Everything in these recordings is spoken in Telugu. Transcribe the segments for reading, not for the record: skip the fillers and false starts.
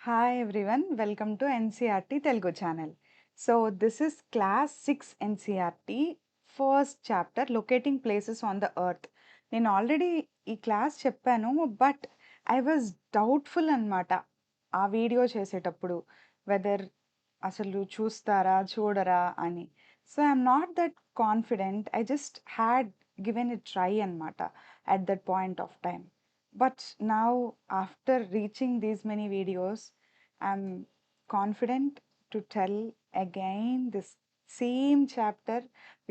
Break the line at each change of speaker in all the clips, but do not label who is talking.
Hi everyone, welcome to NCRT Telugu channel. So this is class 6 NCRT first chapter locating places on the earth. నేను ఆల్రెడీ ఈ క్లాస్ చెప్పాను బట్ ఐ వాజ్ డౌట్ఫుల్ అనమాట ఆ వీడియో చేసేటప్పుడు వెదర్ అసలు చూస్తారా చూడరా అని. So I'm not that confident, I just had given it try అనమాట at that point of time. But now, after reaching these many videos, I'm confident to tell again this same chapter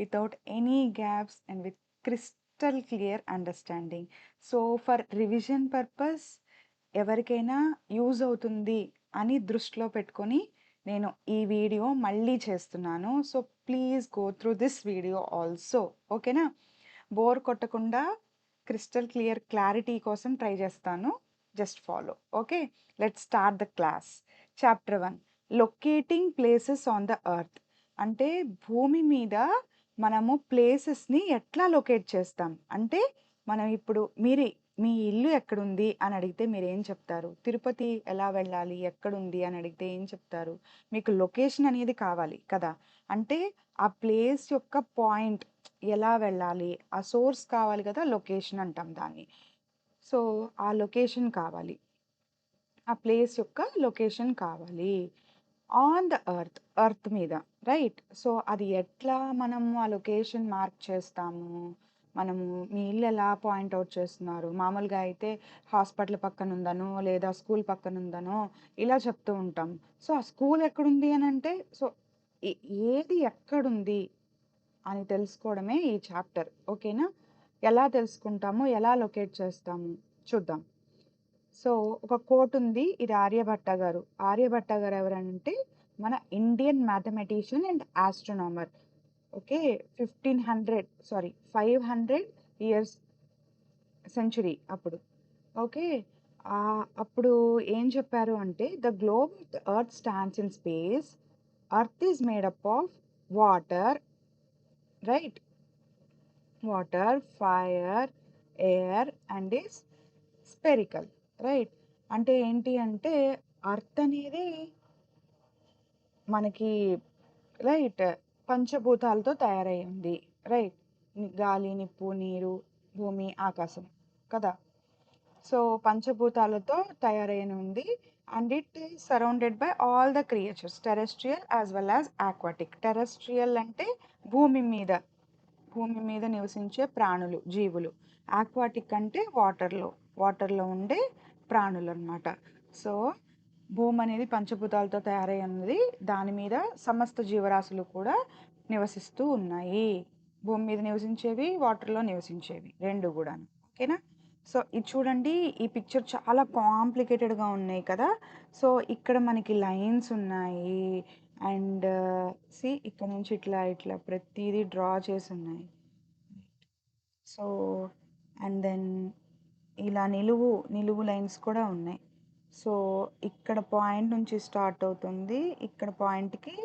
without any gaps and with crystal clear understanding. So, for revision purpose, ఎవరికైనా యూజ్ అవుతుంది అని దృష్టిలో పెట్టుకొని నేను ఈ వీడియో మళ్ళీ చేస్తున్నాను. So please go through this video also. ఓకేనా? బోర్ కొట్టకుండా క్రిస్టల్ క్లియర్ క్లారిటీ కోసం ట్రై చేస్తాను. Just follow. Okay, let's start the class. Chapter 1, locating places on the earth. అంటే భూమి మీద మనము ప్లేసెస్ని ఎట్లా లొకేట్ చేస్తాం అంటే, మనం ఇప్పుడు మీ ఇల్లు ఎక్కడుంది అని అడిగితే మీరు ఏం చెప్తారు? తిరుపతి ఎలా వెళ్ళాలి, ఎక్కడుంది అని అడిగితే ఏం చెప్తారు? మీకు లొకేషన్ అనేది కావాలి కదా. అంటే ఆ ప్లేస్ యొక్క పాయింట్ ఎలా వెళ్ళాలి, ఆ సోర్స్ కావాలి కదా, లొకేషన్ అంటాం దాన్ని. సో ఆ లొకేషన్ కావాలి, ఆ ప్లేస్ యొక్క లొకేషన్ కావాలి ఆన్ ద ఎర్త్ మీద, రైట్? సో అది ఎట్లా మనము ఆ లొకేషన్ మార్క్ చేస్తాము? మనము మీ ఇల్లు ఎలా పాయింట్అవుట్ చేస్తున్నారు? మామూలుగా అయితే హాస్పిటల్ పక్కన ఉందనో లేదా స్కూల్ పక్కన ఉందనో ఇలా చెప్తూ ఉంటాం. సో ఆ స్కూల్ ఎక్కడుంది అని అంటే, సో ఏది ఎక్కడుంది అని తెలుసుకోవడమే ఈ చాప్టర్. ఓకేనా? ఎలా తెలుసుకుంటాము, ఎలా లొకేట్ చేస్తాము చూద్దాం. సో ఒక కోట్ ఉంది, ఇది ఆర్యభట్ట గారు. ఆర్యభట్ట గారు ఎవరంటే మన Indian mathematician and astronomer. Okay, 500 years century అప్పుడు. ఓకే, అప్పుడు ఏం చెప్పారు అంటే, the globe of the earth stands in space, earth is made up of water, right? Water, fire, air and is spherical, right? అంటే ఏంటి అంటే, అర్త్ అనేది మనకి రైట్ పంచభూతాలతో తయారై ఉంది, రైట్? గాలి, నిప్పు, నీరు, భూమి, ఆకాశం కదా. సో పంచభూతాలతో తయారైన ఉంది. And it is surrounded by all the creatures, terrestrial as well as aquatic. Terrestrial అంటే భూమి మీద నివసించే ప్రాణులు, జీవులు. ఆక్వాటిక్ అంటే వాటర్లో ఉండే ప్రాణులు అన్నమాట. సో భూమి అనేది పంచభూతాలతో తయారై ఉన్నది, దాని మీద సమస్త జీవరాశులు కూడా నివసిస్తూ ఉన్నాయి. భూమి మీద నివసించేవి, వాటర్లో నివసించేవి, రెండు కూడా. ఓకేనా? సో ఇది చూడండి, ఈ పిక్చర్ చాలా కాంప్లికేటెడ్గా ఉన్నాయి కదా. సో ఇక్కడ మనకి లైన్స్ ఉన్నాయి అండ్ సి ఇక్కడ నుంచి ఇట్లా ఇట్లా ప్రతిదీ డ్రా చేసి ఉన్నాయి. సో అండ్ దెన్ ఇలా నిలువు లైన్స్ కూడా ఉన్నాయి. సో ఇక్కడ పాయింట్ నుంచి స్టార్ట్ అవుతుంది, ఇక్కడ పాయింట్కి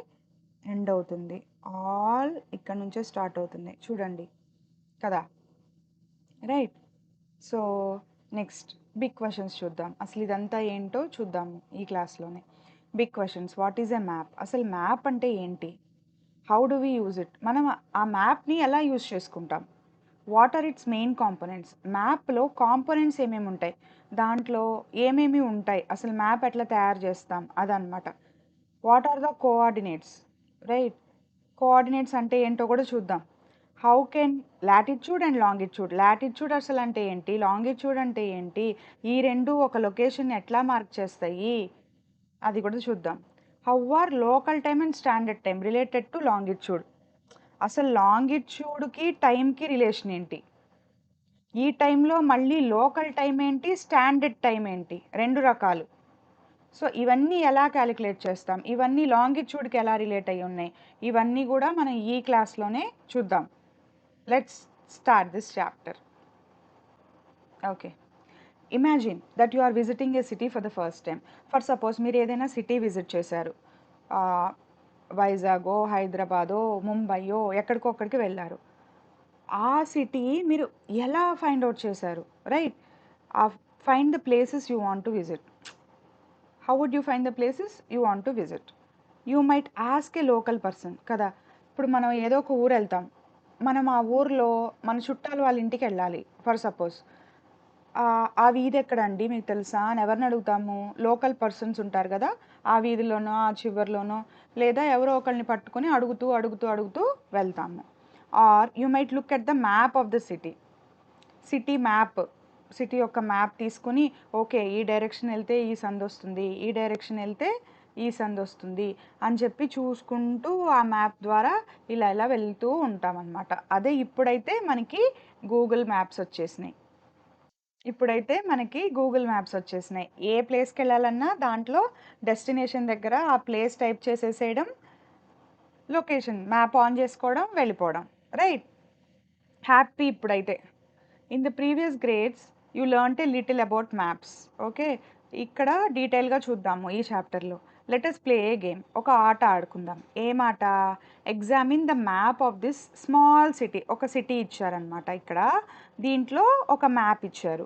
ఎండ్ అవుతుంది. ఆల్ ఇక్కడ నుంచే స్టార్ట్ అవుతుంది చూడండి కదా, right? So next big questions చూద్దాం. అసలు ఇదంతా ఏంటో చూద్దాము ఈ క్లాస్లోనే. Big questions. What is a map? అసలు మ్యాప్ అంటే ఏంటి? How do we use it? మనం ఆ మ్యాప్ని ఎలా యూజ్ చేసుకుంటాం? What are its main components? మ్యాప్లో కాంపోనెంట్స్ ఏమేమి ఉంటాయి, దాంట్లో ఏమేమి ఉంటాయి, అసలు మ్యాప్ ఎట్లా తయారు చేస్తాం అదనమాట. What are the coordinates, right? Coordinates అంటే ఏంటో కూడా చూద్దాం. How can latitude and longitude, latitude అసలు అంటే ఏంటి, లాంగిట్యూడ్ అంటే ఏంటి, ఈ రెండు ఒక లొకేషన్ ఎట్లా మార్క్ చేస్తాయి అది కూడా చూద్దాం. How are local time and standard time related to longitude? అసలు లాంగిట్యూడ్కి టైంకి రిలేషన్ ఏంటి, ఈ టైంలో మళ్ళీ లోకల్ టైం ఏంటి, స్టాండర్డ్ టైం ఏంటి, రెండు రకాలు. సో ఇవన్నీ ఎలా క్యాలిక్యులేట్ చేస్తాం, ఇవన్నీ లాంగిట్యూడ్కి ఎలా రిలేట్ అయ్యి ఉన్నాయి, ఇవన్నీ కూడా మనం ఈ క్లాస్లోనే చూద్దాం. Let's start this chapter. Okay, imagine that you are visiting a city for the first time. For suppose మీరు ఏదైనా సిటీ విజిట్ చేశారు, వైజాగో, హైదరాబాదో, ముంబైయో, ఎక్కడికొక్కడికి వెళ్ళారు. ఆ సిటీ మీరు ఎలా ఫైండ్ అవుట్ చేశారు, right? Find the places you want to visit. How would you find the places you want to visit? You might ask a local person కదా. ఇప్పుడు మనం ఏదో ఒక ఊరు వెళ్తాం, మనం ఆ ఊర్లో మన చుట్టాలు వాళ్ళ ఇంటికి వెళ్ళాలి ఫర్ సపోజ్. ఆ వీధి ఎక్కడండి మీకు తెలుసా అని ఎవరిని అడుగుతాము? లోకల్ పర్సన్స్ ఉంటారు కదా, ఆ వీధిలోనో ఆ చివరిలోనో, లేదా ఎవరో ఒకరిని పట్టుకొని అడుగుతూ అడుగుతూ అడుగుతూ వెళ్తాము. Or you might look at the map of the city. City map, city యొక్క మ్యాప్ తీసుకుని ఓకే ఈ డైరెక్షన్ వెళ్తే ఈ సందు వస్తుంది, ఈ డైరెక్షన్ వెళ్తే ఈ సందు వస్తుంది అని చెప్పి చూసుకుంటూ ఆ మ్యాప్ ద్వారా ఇలా ఇలా వెళ్తూ ఉంటామన్నమాట. అదే ఇప్పుడైతే మనకి గూగుల్ మ్యాప్స్ వచ్చేసినాయి. ఇప్పుడైతే మనకి గూగుల్ మ్యాప్స్ వచ్చేసినాయి. ఏ ప్లేస్కి వెళ్ళాలన్నా దాంట్లో డెస్టినేషన్ దగ్గర ఆ ప్లేస్ టైప్ చేసేసేయడం, లొకేషన్ మ్యాప్ ఆన్ చేసుకోవడం, వెళ్ళిపోవడం. రైట్, హ్యాపీ ఇప్పుడైతే. In the previous grades you learnt a little about maps. Okay, ఇక్కడ డీటెయిల్గా చూద్దాము ఈ చాప్టర్లో. Let us play a game. ఒక ఆట ఆడుకుందాం. ఏం ఆట? Examine the map of this small city. ఒక సిటీ ఇచ్చారనమాట ఇక్కడ. దీంట్లో ఒక మ్యాప్ ఇచ్చారు.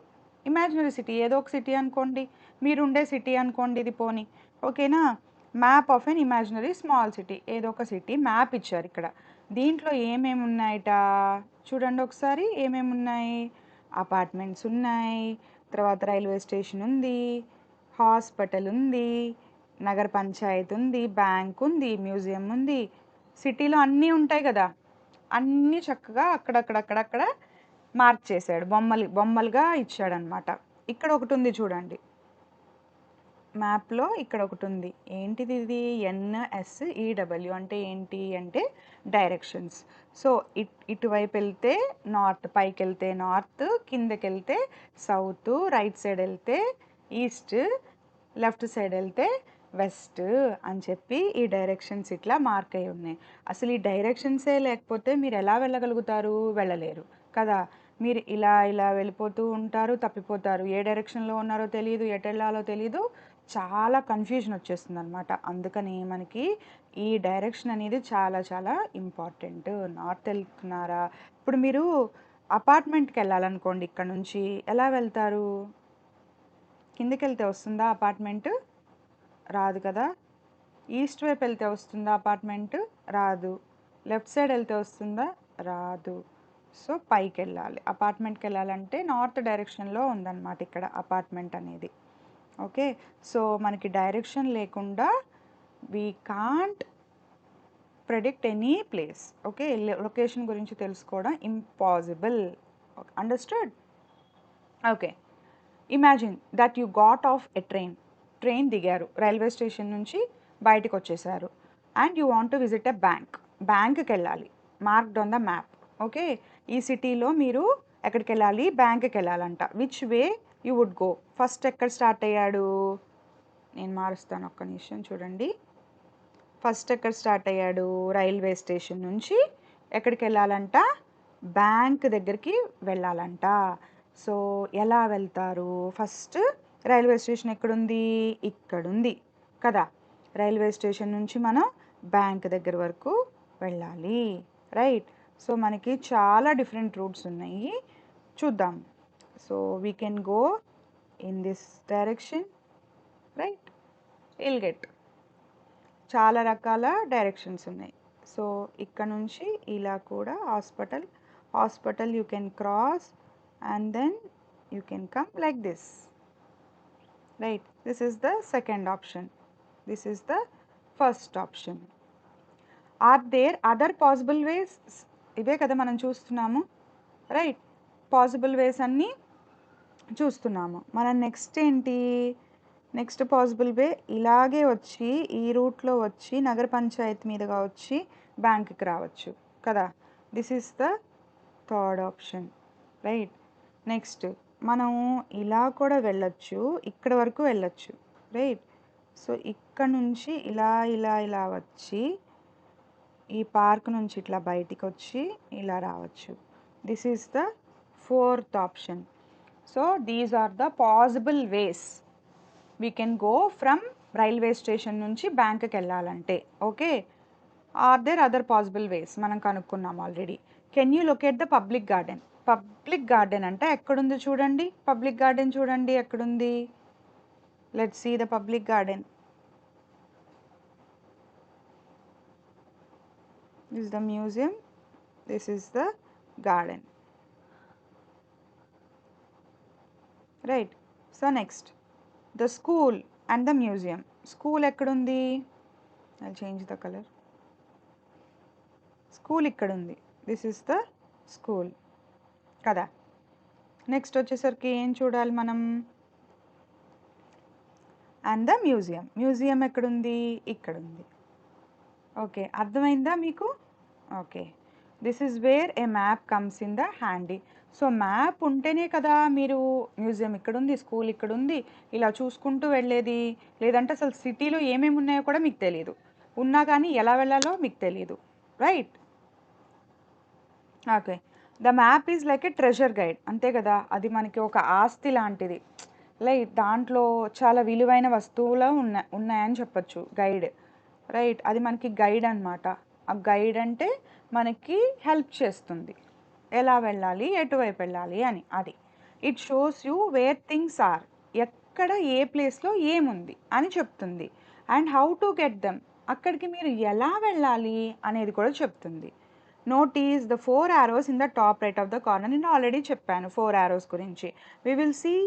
ఇమాజినరీ సిటీ, ఏదో ఒక సిటీ అనుకోండి, మీరుండే సిటీ అనుకోండి ఇది పోనీ. ఓకేనా? Map of an imaginary small city, ఏదో ఒక సిటీ మ్యాప్ ఇచ్చారు ఇక్కడ. దీంట్లో ఏమేమి ఉన్నాయట చూడండి ఒకసారి. ఏమేమి ఉన్నాయి? అపార్ట్మెంట్స్ ఉన్నాయి, తర్వాత రైల్వే స్టేషన్ ఉంది, హాస్పిటల్ ఉంది, నగర పంచాయత్ ఉంది, బ్యాంక్ ఉంది, మ్యూజియం ఉంది. సిటీలో అన్నీ ఉంటాయి కదా, అన్నీ చక్కగా అక్కడక్కడక్కడక్కడ మార్క్ చేశాడు, బొమ్మలుగా ఇచ్చాడనమాట. ఇక్కడ ఒకటి ఉంది చూడండి మ్యాప్లో. ఇక్కడ ఒకటి ఉంది. ఏంటిది ఇది? NSEW అంటే ఏంటి అంటే డైరెక్షన్స్. సో ఇటువైపు వెళ్తే నార్త్, పైకి వెళ్తే నార్త్, కిందకి వెళ్తే సౌత్, రైట్ సైడ్ వెళ్తే ఈస్ట్, లెఫ్ట్ సైడ్ వెళ్తే వెస్ట్ అని చెప్పి ఈ డైరెక్షన్స్ ఇట్లా మార్క్ అయి ఉన్నాయి. అసలు ఈ డైరెక్షన్సే లేకపోతే మీరు ఎలా వెళ్ళగలుగుతారు? వెళ్ళలేరు కదా. మీరు ఇలా ఇలా వెళ్ళిపోతూ ఉంటారు, తప్పిపోతారు, ఏ డైరెక్షన్లో ఉన్నారో తెలియదు, ఎటు వెళ్ళాలో తెలియదు, చాలా కన్ఫ్యూజన్ వచ్చేస్తుంది అనమాట. అందుకని మనకి ఈ డైరెక్షన్ అనేది చాలా చాలా ఇంపార్టెంట్. నార్త్ వెళ్తున్నారా, ఇప్పుడు మీరు అపార్ట్మెంట్కి వెళ్ళాలనుకోండి, ఇక్కడ నుంచి ఎలా వెళ్తారు? కిందకి వెళ్తే వస్తుందా అపార్ట్మెంట్? రాదు కదా. ఈస్ట్ వైపు వెళ్తే వస్తుందా అపార్ట్మెంట్? రాదు. లెఫ్ట్ సైడ్ వెళ్తే వస్తుందా? రాదు. సో పైకి వెళ్ళాలి. అపార్ట్మెంట్కి వెళ్ళాలంటే నార్త్ డైరెక్షన్లో ఉందన్నమాట ఇక్కడ అపార్ట్మెంట్ అనేది. ఓకే, సో మనకి డైరెక్షన్ లేకుండా we can't predict any place. Okay, location గురించి తెలుసుకోవడం impossible. Understood? Okay, imagine that you got off a train దిగారు, రైల్వే స్టేషన్ నుంచి బయటకు వచ్చేసారు. And you want to visit a బ్యాంక్కి వెళ్ళాలి. Marked on the map. Okay, ఈ సిటీలో మీరు ఎక్కడికి వెళ్ళాలి? బ్యాంక్కి వెళ్ళాలంట. Which way you would go? First ఎక్కడ స్టార్ట్ అయ్యాడు? నేను మారుస్తాను, ఒక్క నిమిషం చూడండి. ఫస్ట్ ఎక్కడ స్టార్ట్ అయ్యాడు? రైల్వే స్టేషన్ నుంచి ఎక్కడికి వెళ్ళాలంట? బ్యాంక్ దగ్గరికి వెళ్ళాలంట. సో ఎలా వెళ్తారు? ఫస్ట్ రైల్వే స్టేషన్ ఎక్కడుంది? ఇక్కడుంది కదా. రైల్వే స్టేషన్ నుంచి మనం బ్యాంక్ దగ్గర వరకు వెళ్ళాలి. రైట్, సో మనకి చాలా డిఫరెంట్ రూట్స్ ఉన్నాయి, చూద్దాం. So we can go in this direction. Right, will get చాలా రకాల డైరెక్షన్స్ ఉన్నాయి. సో ఇక్కడ నుంచి ఇలా కూడా hospital you can cross and then you can come like this. Right, this is the second option, this is the first option. Are there other possible ways? ఇవే కదా మనం చూస్తున్నాము. రైట్, పాసిబుల్ వేస్ అన్నీ చూస్తున్నాము. మనం నెక్స్ట్ ఏంటి? నెక్స్ట్ పాసిబుల్ వే ఇలాగే వచ్చి ఈ రూట్లో వచ్చి నగర పంచాయతీ మీదుగా వచ్చి బ్యాంక్కి రావచ్చు కదా. This is the third option. Right, next మనం ఇలా కూడా వెళ్ళొచ్చు, ఇక్కడ వరకు వెళ్ళొచ్చు. రైట్, సో ఇక్కడ నుంచి ఇలా ఇలా ఇలా వచ్చి ఈ పార్క్ నుంచి ఇట్లా బయటికి వచ్చి ఇలా రావచ్చు. This is the fourth option. So these are the possible ways we can go from railway station నుంచి బ్యాంక్కి వెళ్ళాలంటే. Okay, are there other possible ways మనం కనుక్కున్నాం already. Can you locate the public garden? Public garden అంటే ఎక్కడుంది చూడండి. పబ్లిక్ గార్డెన్ చూడండి ఎక్కడుంది. Let's see the public garden. This is the museum. This is the garden. Right. So next, the school and the museum. School ekkadundi? I'll change the color. School ikkadundi. This is the school. Kada. Next వచ్చేసరికి ఏం చూడాలి మనం? And the museum. Museum ekkadundi? Ikkadundi. Okay, అర్థమైందా మీకు? Okay, this is where a map comes in the handy. So map ఉంటేనే కదా మీరు మ్యూజియం ఇక్కడుంది, స్కూల్ ఇక్కడుంది ఇలా చూసుకుంటూ వెళ్ళేది. లేదంటే అసలు సిటీలో ఏమేమి ఉన్నాయో కూడా మీకు తెలియదు, ఉన్నా కానీ ఎలా వెళ్ళాలో మీకు తెలియదు. Right? Okay, the map is like A treasure guide. అంతే కదా, అది మనకి ఒక ఆస్తి లాంటిది. లైక్ దాంట్లో చాలా విలువైన వస్తువులు ఉన్నాయని చెప్పచ్చు. గైడ్, రైట్, అది మనకి గైడ్ అనమాట. ఆ గైడ్ అంటే మనకి హెల్ప్ చేస్తుంది, ఎలా వెళ్ళాలి, ఎటువైపు వెళ్ళాలి అని. అది it shows you where things are, ఎక్కడ ఏ ప్లేస్లో ఏముంది అని చెప్తుంది. And how to get them, అక్కడికి మీరు ఎలా వెళ్ళాలి అనేది కూడా చెప్తుంది. Notice the 4 arrows in the top right of the corner. నేను ఆల్రెడీ చెప్పాను 4 arrows గురించి. We will see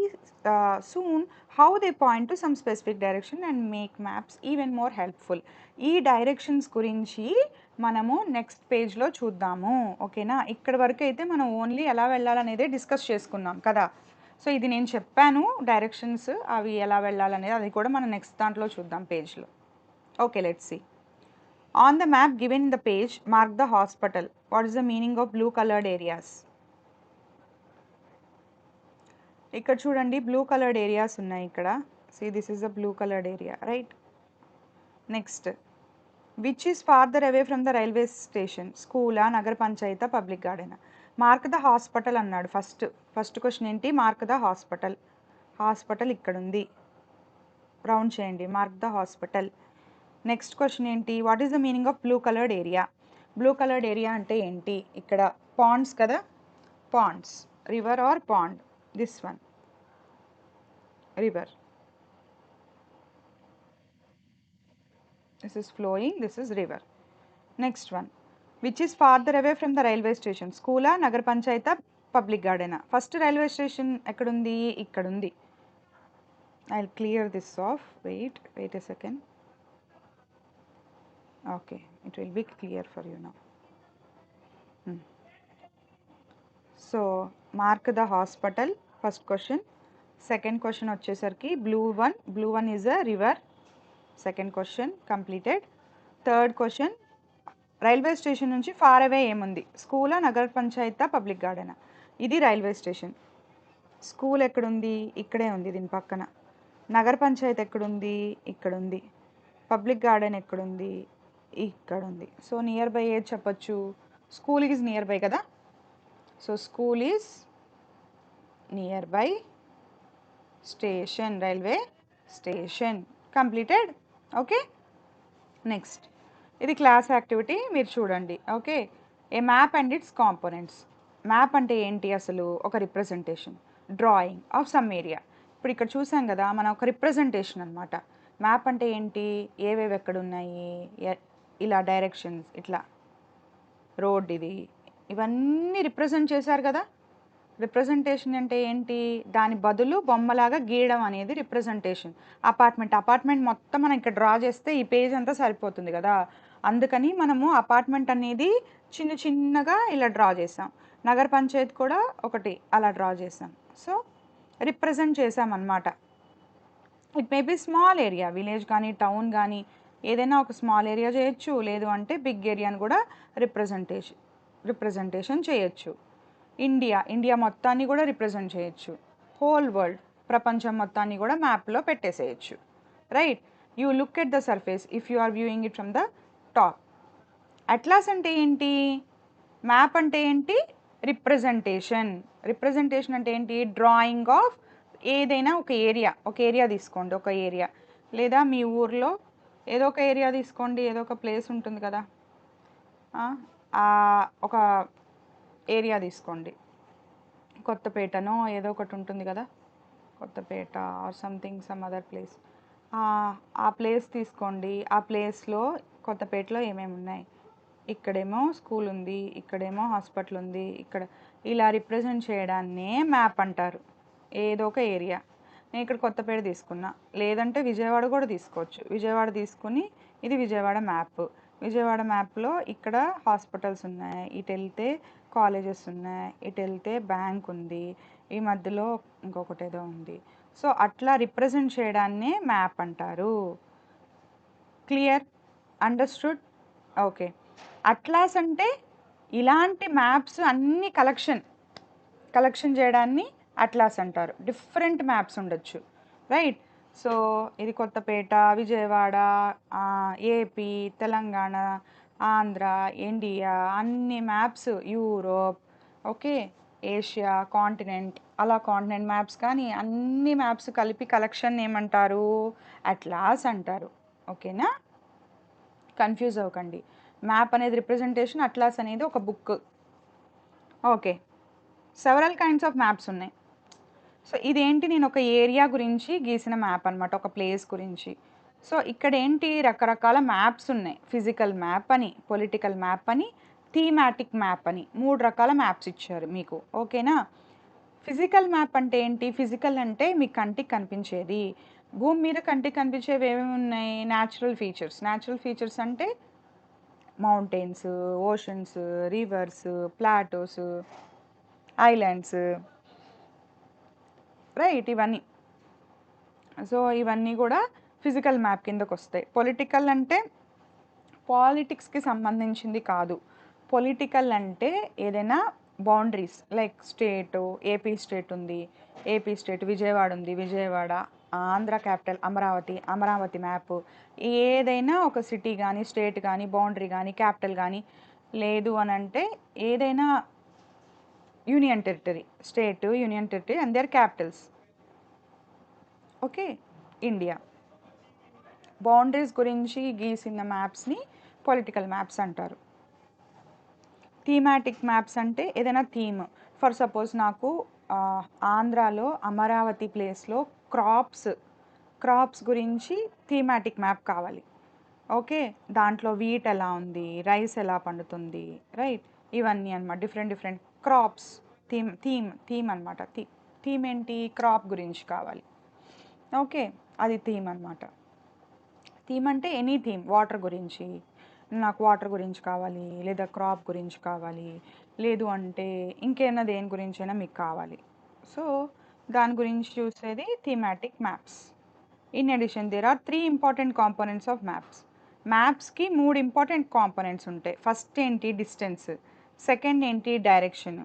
soon how they point to some specific direction and make maps even more helpful. ఈ డైరెక్షన్స్ గురించి మనము నెక్స్ట్ పేజ్లో చూద్దాము. ఓకేనా? ఇక్కడ వరకు అయితే మనం ఓన్లీ ఎలా వెళ్ళాలనేదే డిస్కస్ చేసుకున్నాం కదా. సో ఇది నేను చెప్పాను డైరెక్షన్స్, అవి ఎలా వెళ్ళాలనేది, అది కూడా మనం నెక్స్ట్ దాంట్లో చూద్దాం పేజ్లో. Okay, let's see. On the map given in the page, mark the hospital. What is the meaning of blue colored areas? ఇక్కడ చూడండి, బ్లూ కలర్డ్ ఏరియాస్ ఉన్నాయి ఇక్కడ. See, this is a blue colored area, right? Next, which is farther away from the railway station? School, నగర panchayat, public garden. Mark the hospital అన్నాడు. ఫస్ట్ క్వశ్చన్ ఏంటి? Mark the hospital. హాస్పిటల్ ఇక్కడ ఉంది, రౌండ్ చేయండి, mark the hospital. Next question ఏంటి? What is the meaning of blue coloured area? Blue coloured area అంటే ఏంటి? ఇక్కడ పాండ్స్ కదా, ponds, river or pond. This one river, this is flowing, this is river. Next one, which is farther away from the railway station? స్కూలా, నగర పంచాయత, పబ్లిక్ గార్డెనా? ఫస్ట్ రైల్వే స్టేషన్ ఎక్కడుంది? ఇక్కడుంది. I will clear this off. Wait a second. Okay, it will be clear for you now. So mark the hospital, first question. Second question వచ్చేసరికి blue one is a river. Second question completed. Third question, railway station నుంచి ఫార్ అవే ఏముంది? స్కూలా, నగర పంచాయత, పబ్లిక్ గార్డెనా? ఇది రైల్వే స్టేషన్. స్కూల్ ఎక్కడుంది? ఇక్కడే ఉంది, దీని పక్కన. నగర పంచాయత్ ఎక్కడుంది? ఇక్కడుంది. పబ్లిక్ గార్డెన్ ఎక్కడుంది? ఇక్కడ ఉంది. సో నియర్ బై ఏది చెప్పచ్చు? స్కూల్ ఈజ్ నియర్ బై కదా. So school is near by station, railway station. Completed. Okay, next, ఇది క్లాస్ యాక్టివిటీ, మీరు చూడండి. Okay, A map and it's components. Map అంటే ఏంటి అసలు? ఒక representation, drawing of some area. ఇప్పుడు ఇక్కడ చూసాం కదా, మనం ఒక రిప్రజెంటేషన్ అనమాట. మ్యాప్ అంటే ఏంటి? ఏవేవి ఎక్కడున్నాయి, ఇలా డైరెక్షన్స్, ఇట్లా రోడ్, ఇది, ఇవన్నీ రిప్రజెంట్ చేశారు కదా. రిప్రజెంటేషన్ అంటే ఏంటి? దాని బదులు బొమ్మలాగా గీయడం అనేది రిప్రజెంటేషన్. అపార్ట్మెంట్ మొత్తం మనం ఇక్కడ డ్రా చేస్తే ఈ పేజ్ అంతా సరిపోతుంది కదా. అందుకని మనము అపార్ట్మెంట్ అనేది చిన్నగా ఇలా డ్రా చేసాం. నగర పంచాయత్ కూడా ఒకటి అలా డ్రా చేసాం. సో రిప్రజెంట్ చేసామన్నమాట. It may be small area, village కానీ టౌన్ కానీ ఏదైనా ఒక స్మాల్ ఏరియా చేయొచ్చు, లేదు అంటే బిగ్ ఏరియాని కూడా రిప్రజెంటేషన్ చేయొచ్చు. ఇండియా మొత్తాన్ని కూడా రిప్రజెంట్ చేయొచ్చు. హోల్ వరల్డ్, ప్రపంచం మొత్తాన్ని కూడా మ్యాప్లో పెట్టేసేయచ్చు. Right? You look at the surface if you are viewing it from the top. Atlas అంటే ఏంటి? మ్యాప్ అంటే ఏంటి? రిప్రజెంటేషన్ అంటే ఏంటి? డ్రాయింగ్ ఆఫ్ ఏదైనా ఒక ఏరియా తీసుకోండి, ఒక ఏరియా, లేదా మీ ఊర్లో ఏదో ఒక ఏరియా తీసుకోండి, ఏదో ఒక ప్లేస్ ఉంటుంది కదా, ఒక ఏరియా తీసుకోండి, కొత్తపేటనో ఏదో ఒకటి ఉంటుంది కదా, Kothapeta or something some other place. ఆ ప్లేస్ తీసుకోండి. ఆ ప్లేస్లో కొత్తపేటలో ఏమేమి ఉన్నాయి, ఇక్కడేమో స్కూల్ ఉంది, ఇక్కడేమో హాస్పిటల్ ఉంది, ఇక్కడ ఇలా రిప్రజెంట్ చేయడాన్నే మ్యాప్ అంటారు. ఏదో ఒక ఏరియా. నేను ఇక్కడ కొత్తపేట తీసుకున్నా, లేదంటే విజయవాడ కూడా తీసుకోవచ్చు. విజయవాడ తీసుకుని ఇది విజయవాడ మ్యాప్. విజయవాడ మ్యాప్లో ఇక్కడ హాస్పిటల్స్ ఉన్నాయి, ఇటు వెళ్తే కాలేజెస్ ఉన్నాయి, ఇటు వెళ్తే బ్యాంక్ ఉంది, ఈ మధ్యలో ఇంకొకటి ఏదో ఉంది. సో అట్లా రిప్రజెంట్ చేయడాన్నే మ్యాప్ అంటారు. క్లియర్? అండర్స్టూడ్? ఓకే. అట్లాస్ అంటే ఇలాంటి మ్యాప్స్ అన్ని కలెక్షన్ చేయడాన్ని అట్లాస్ అంటారు. డిఫరెంట్ మ్యాప్స్ ఉండొచ్చు, రైట్? సో ఇది కొత్తపేట, విజయవాడ, ఏపీ, తెలంగాణ, ఆంధ్ర, ఇండియా, అన్ని maps, Europe, okay, Asia, continent, అలా కాంటినెంట్ మ్యాప్స్, కానీ అన్ని మ్యాప్స్ కలిపి కలెక్షన్ ఏమంటారు? అట్లాస్ అంటారు. ఓకేనా? కన్ఫ్యూజ్ అవ్వకండి. మ్యాప్ అనేది రిప్రజెంటేషన్, అట్లాస్ అనేది ఒక book. Okay. Several kinds of maps ఉన్నాయి. సో ఇదేంటి, నేను ఒక ఏరియా గురించి గీసిన మ్యాప్ అనమాట, ఒక ప్లేస్ గురించి. సో ఇక్కడ ఏంటి, రకరకాల మ్యాప్స్ ఉన్నాయి. ఫిజికల్ మ్యాప్ అని, పొలిటికల్ మ్యాప్ అని, థీమాటిక్ మ్యాప్ అని 3 రకాల మ్యాప్స్ ఇచ్చారు మీకు. ఓకేనా? ఫిజికల్ మ్యాప్ అంటే ఏంటి? ఫిజికల్ అంటే మీ కంటికి కనిపించేది. భూమి మీద కంటికి కనిపించేవి ఏమేమి ఉన్నాయి? Natural features. న్యాచురల్ ఫీచర్స్ అంటే mountains, oceans, rivers, plateaus, islands, right? ఇవన్నీ. సో ఇవన్నీ కూడా ఫిజికల్ మ్యాప్ కిందకు వస్తాయి. పొలిటికల్ అంటే పాలిటిక్స్కి సంబంధించింది కాదు. పొలిటికల్ అంటే ఏదైనా బౌండరీస్, లైక్ స్టేటు, ఏపీ స్టేట్ ఉంది, ఏపీ స్టేట్, విజయవాడ ఉంది, విజయవాడ, ఆంధ్ర క్యాపిటల్ అమరావతి, అమరావతి మ్యాప్. ఏదైనా ఒక సిటీ కానీ, స్టేట్ కానీ, బౌండరీ కానీ, క్యాపిటల్ కానీ, లేదు అని అంటే ఏదైనా union territory, state, union territory and their capitals. Okay, India. Boundaries గురించి గీసిన మ్యాప్స్ని పొలిటికల్ మ్యాప్స్ అంటారు. థీమాటిక్ మ్యాప్స్ అంటే ఏదైనా థీమ్. ఫర్ సపోజ్ నాకు ఆంధ్రాలో అమరావతి ప్లేస్లో క్రాప్స్ గురించి థీమాటిక్ మ్యాప్ కావాలి. ఓకే, దాంట్లో వీట్ ఎలా ఉంది, రైస్ ఎలా పండుతుంది, రైట్? ఇవన్నీ అనమాట, డిఫరెంట్ క్రాప్స్. థీమ్ అనమాట. థీమ్ ఏంటి? క్రాప్ గురించి కావాలి. ఓకే, అది థీమ్ అనమాట. థీమ్ అంటే ఎనీ థీమ్. వాటర్ గురించి, నాకు వాటర్ గురించి కావాలి, లేదా క్రాప్ గురించి కావాలి, లేదు అంటే ఇంకేమైనా దేని గురించైనా మీకు కావాలి. సో దాని గురించి చూసేది thematic maps. In addition there are 3 important components of maps. మ్యాప్స్కి 3 ఇంపార్టెంట్ కాంపోనెంట్స్ ఉంటాయి. ఫస్ట్ ఏంటి? డిస్టెన్స్. సెకండ్ ఏంటి? డైరెక్షన్.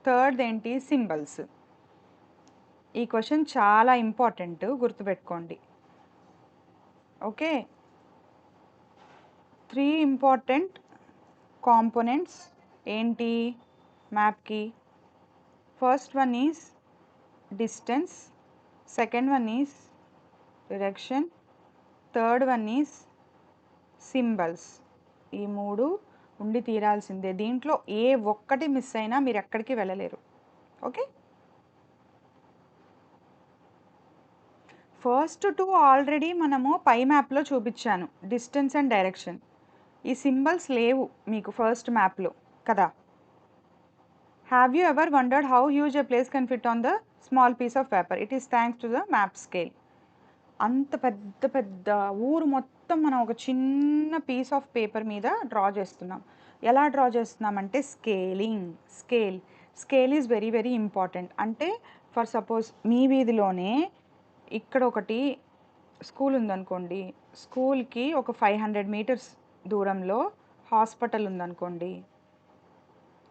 థర్డ్ ఏంటి? సింబల్స్. ఈ క్వశ్చన్ చాలా ఇంపార్టెంట్, గుర్తుపెట్టుకోండి. ఓకే, 3 ఇంపార్టెంట్ కాంపోనెంట్స్ ఏంటి మ్యాప్కి? First one is distance, second one is direction, third one is symbols. ఈ 3 ఉండి తీరాల్సిందే. దీంట్లో ఏ ఒక్కటి మిస్ అయినా మీరు ఎక్కడికి వెళ్ళలేరు. ఓకే, ఫస్ట్ 2 ఆల్రెడీ మనము పై మ్యాప్లో చూపించాను, డిస్టెన్స్ అండ్ డైరెక్షన్. ఈ సింబల్స్ లేవు మీకు ఫస్ట్ మ్యాప్లో కదా. Have you ever wondered how huge a place can fit on the small piece of paper? It is thanks to the map scale. అంత పెద్ద ఊరు మొత్తం మనం ఒక చిన్న పీస్ ఆఫ్ పేపర్ మీద డ్రా చేస్తున్నాం. ఎలా డ్రా చేస్తున్నామంటే స్కేల్ ఈజ్ వెరీ ఇంపార్టెంట్. అంటే ఫర్ సపోజ్ మీ వీధిలోనే ఇక్కడ ఒకటి స్కూల్ ఉందనుకోండి, స్కూల్కి ఒక 500 మీటర్స్ దూరంలో హాస్పిటల్ ఉందనుకోండి.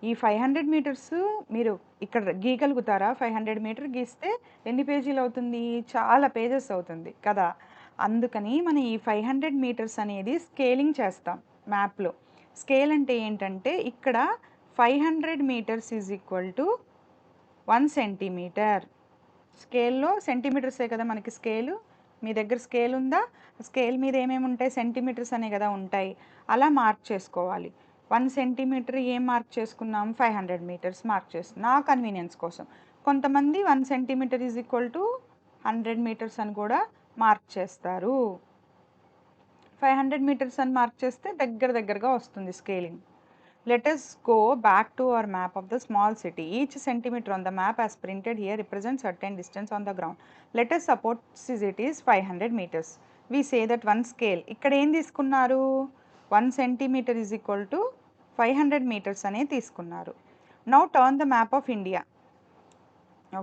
ఈ 500 మీటర్స్ మీరు ఇక్కడ గీయగలుగుతారా? 500 మీటర్ గీస్తే ఎన్ని పేజీలు అవుతుంది? చాలా పేజెస్ అవుతుంది కదా. అందుకని మనం ఈ 500 మీటర్స్ అనేది స్కేలింగ్ చేస్తాం మ్యాప్లో. స్కేల్ అంటే ఏంటంటే ఇక్కడ 500 meters is equal to 1 centimeter. స్కేల్లో సెంటీమీటర్సే కదా మనకి స్కేలు. మీ దగ్గర స్కేల్ ఉందా? స్కేల్ మీద ఏమేమి ఉంటాయి? సెంటీమీటర్స్ అనే కదా ఉంటాయి. అలా మార్క్ చేసుకోవాలి. 1 సెంటీమీటర్ ఏం మార్క్ చేసుకున్నాం? 500 మీటర్స్ మార్క్ చేస్తున్నాం నా కన్వీనియన్స్ కోసం. కొంతమంది 1 centimeter is equal to 100 meters అని కూడా మార్క్ చేస్తారు. 500 మీటర్స్ అని మార్క్ చేస్తే దగ్గరగా వస్తుంది scaling. Let us go back to our map of the small city. Each centimeter on the map as printed here represents certain distance on the ground. Let us suppose it is 500 meters. We say that one scale. ఇక్కడ ఏం తీసుకున్నారు? 1 centimeter is equal to 500 meters అనే తీసుకున్నారు. Now turn the map of India.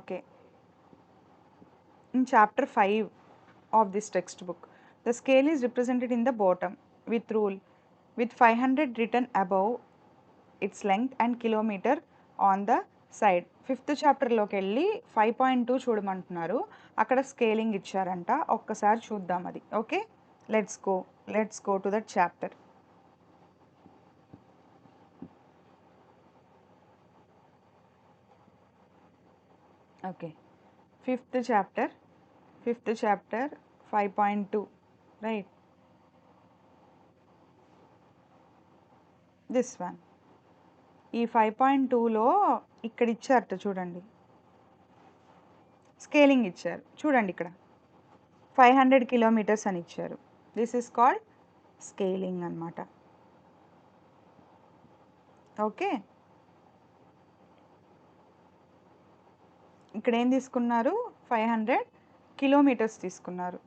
Okay. In chapter 5 of this textbook, the scale is represented in the bottom with rule with 500 written above its length and kilometer on the side. 5th చాప్టర్లోకి వెళ్ళి 5.2 చూడమంటున్నారు. అక్కడ స్కేలింగ్ ఇచ్చారంట. ఒక్కసారి చూద్దాం అది. Okay, let's go to that chapter. Okay, 5th chapter 5.2 right, this one. ఈ 5.2లో ఇక్కడ ఇచ్చారట చూడండి, స్కేలింగ్ ఇచ్చారు చూడండి. ఇక్కడ 500 కిలోమీటర్స్ అని ఇచ్చారు. దిస్ ఈస్ కాల్డ్ స్కేలింగ్ అన్నమాట. ఓకే, ఇక్కడ ఏం తీసుకున్నారు? 500 కిలోమీటర్స్ తీసుకున్నారు.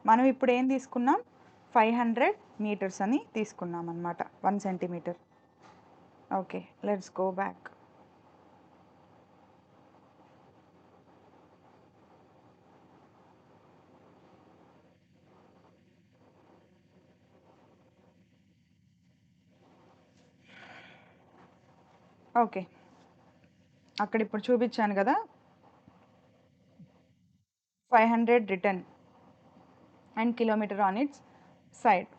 మనం ఇప్పుడు ఏం తీసుకున్నాం? 500 మీటర్స్ అని తీసుకున్నాం అన్నమాట, 1 centimeter. Okay, let's go back. Okay, అక్కడ ఇప్పుడు చూపించాను కదా, 500 written and kilometer on its side.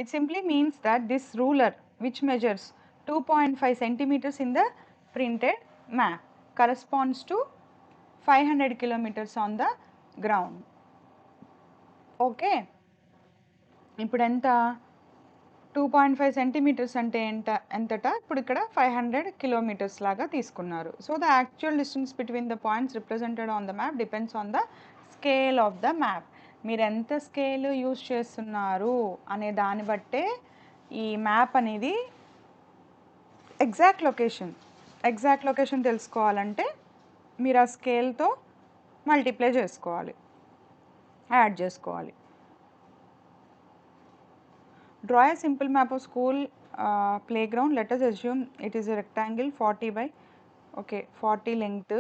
It simply means that this ruler which measures 2.5 centimeters in the printed map corresponds to 500 kilometers on the ground. Okay, ఇప్పుడు ఎంత? 2.5 సెంటీమీటర్స్ అంటే ఎంతట? ఇప్పుడు ఇక్కడ 500 కిలోమీటర్స్ లాగా తీసుకున్నారు. So the actual distance between the points represented on the map depends on the scale of the map. మీరు ఎంత స్కేల్ యూజ్ చేస్తున్నారు అనే దాన్ని బట్టే ఈ మ్యాప్ అనేది ఎగ్జాక్ట్ లొకేషన్ తెలుసుకోవాలంటే మీరు ఆ స్కేల్తో మల్టిప్లై చేసుకోవాలి, యాడ్ చేసుకోవాలి. Draw a simple map of school playground. Let us assume it is a rectangle 40 by 40 length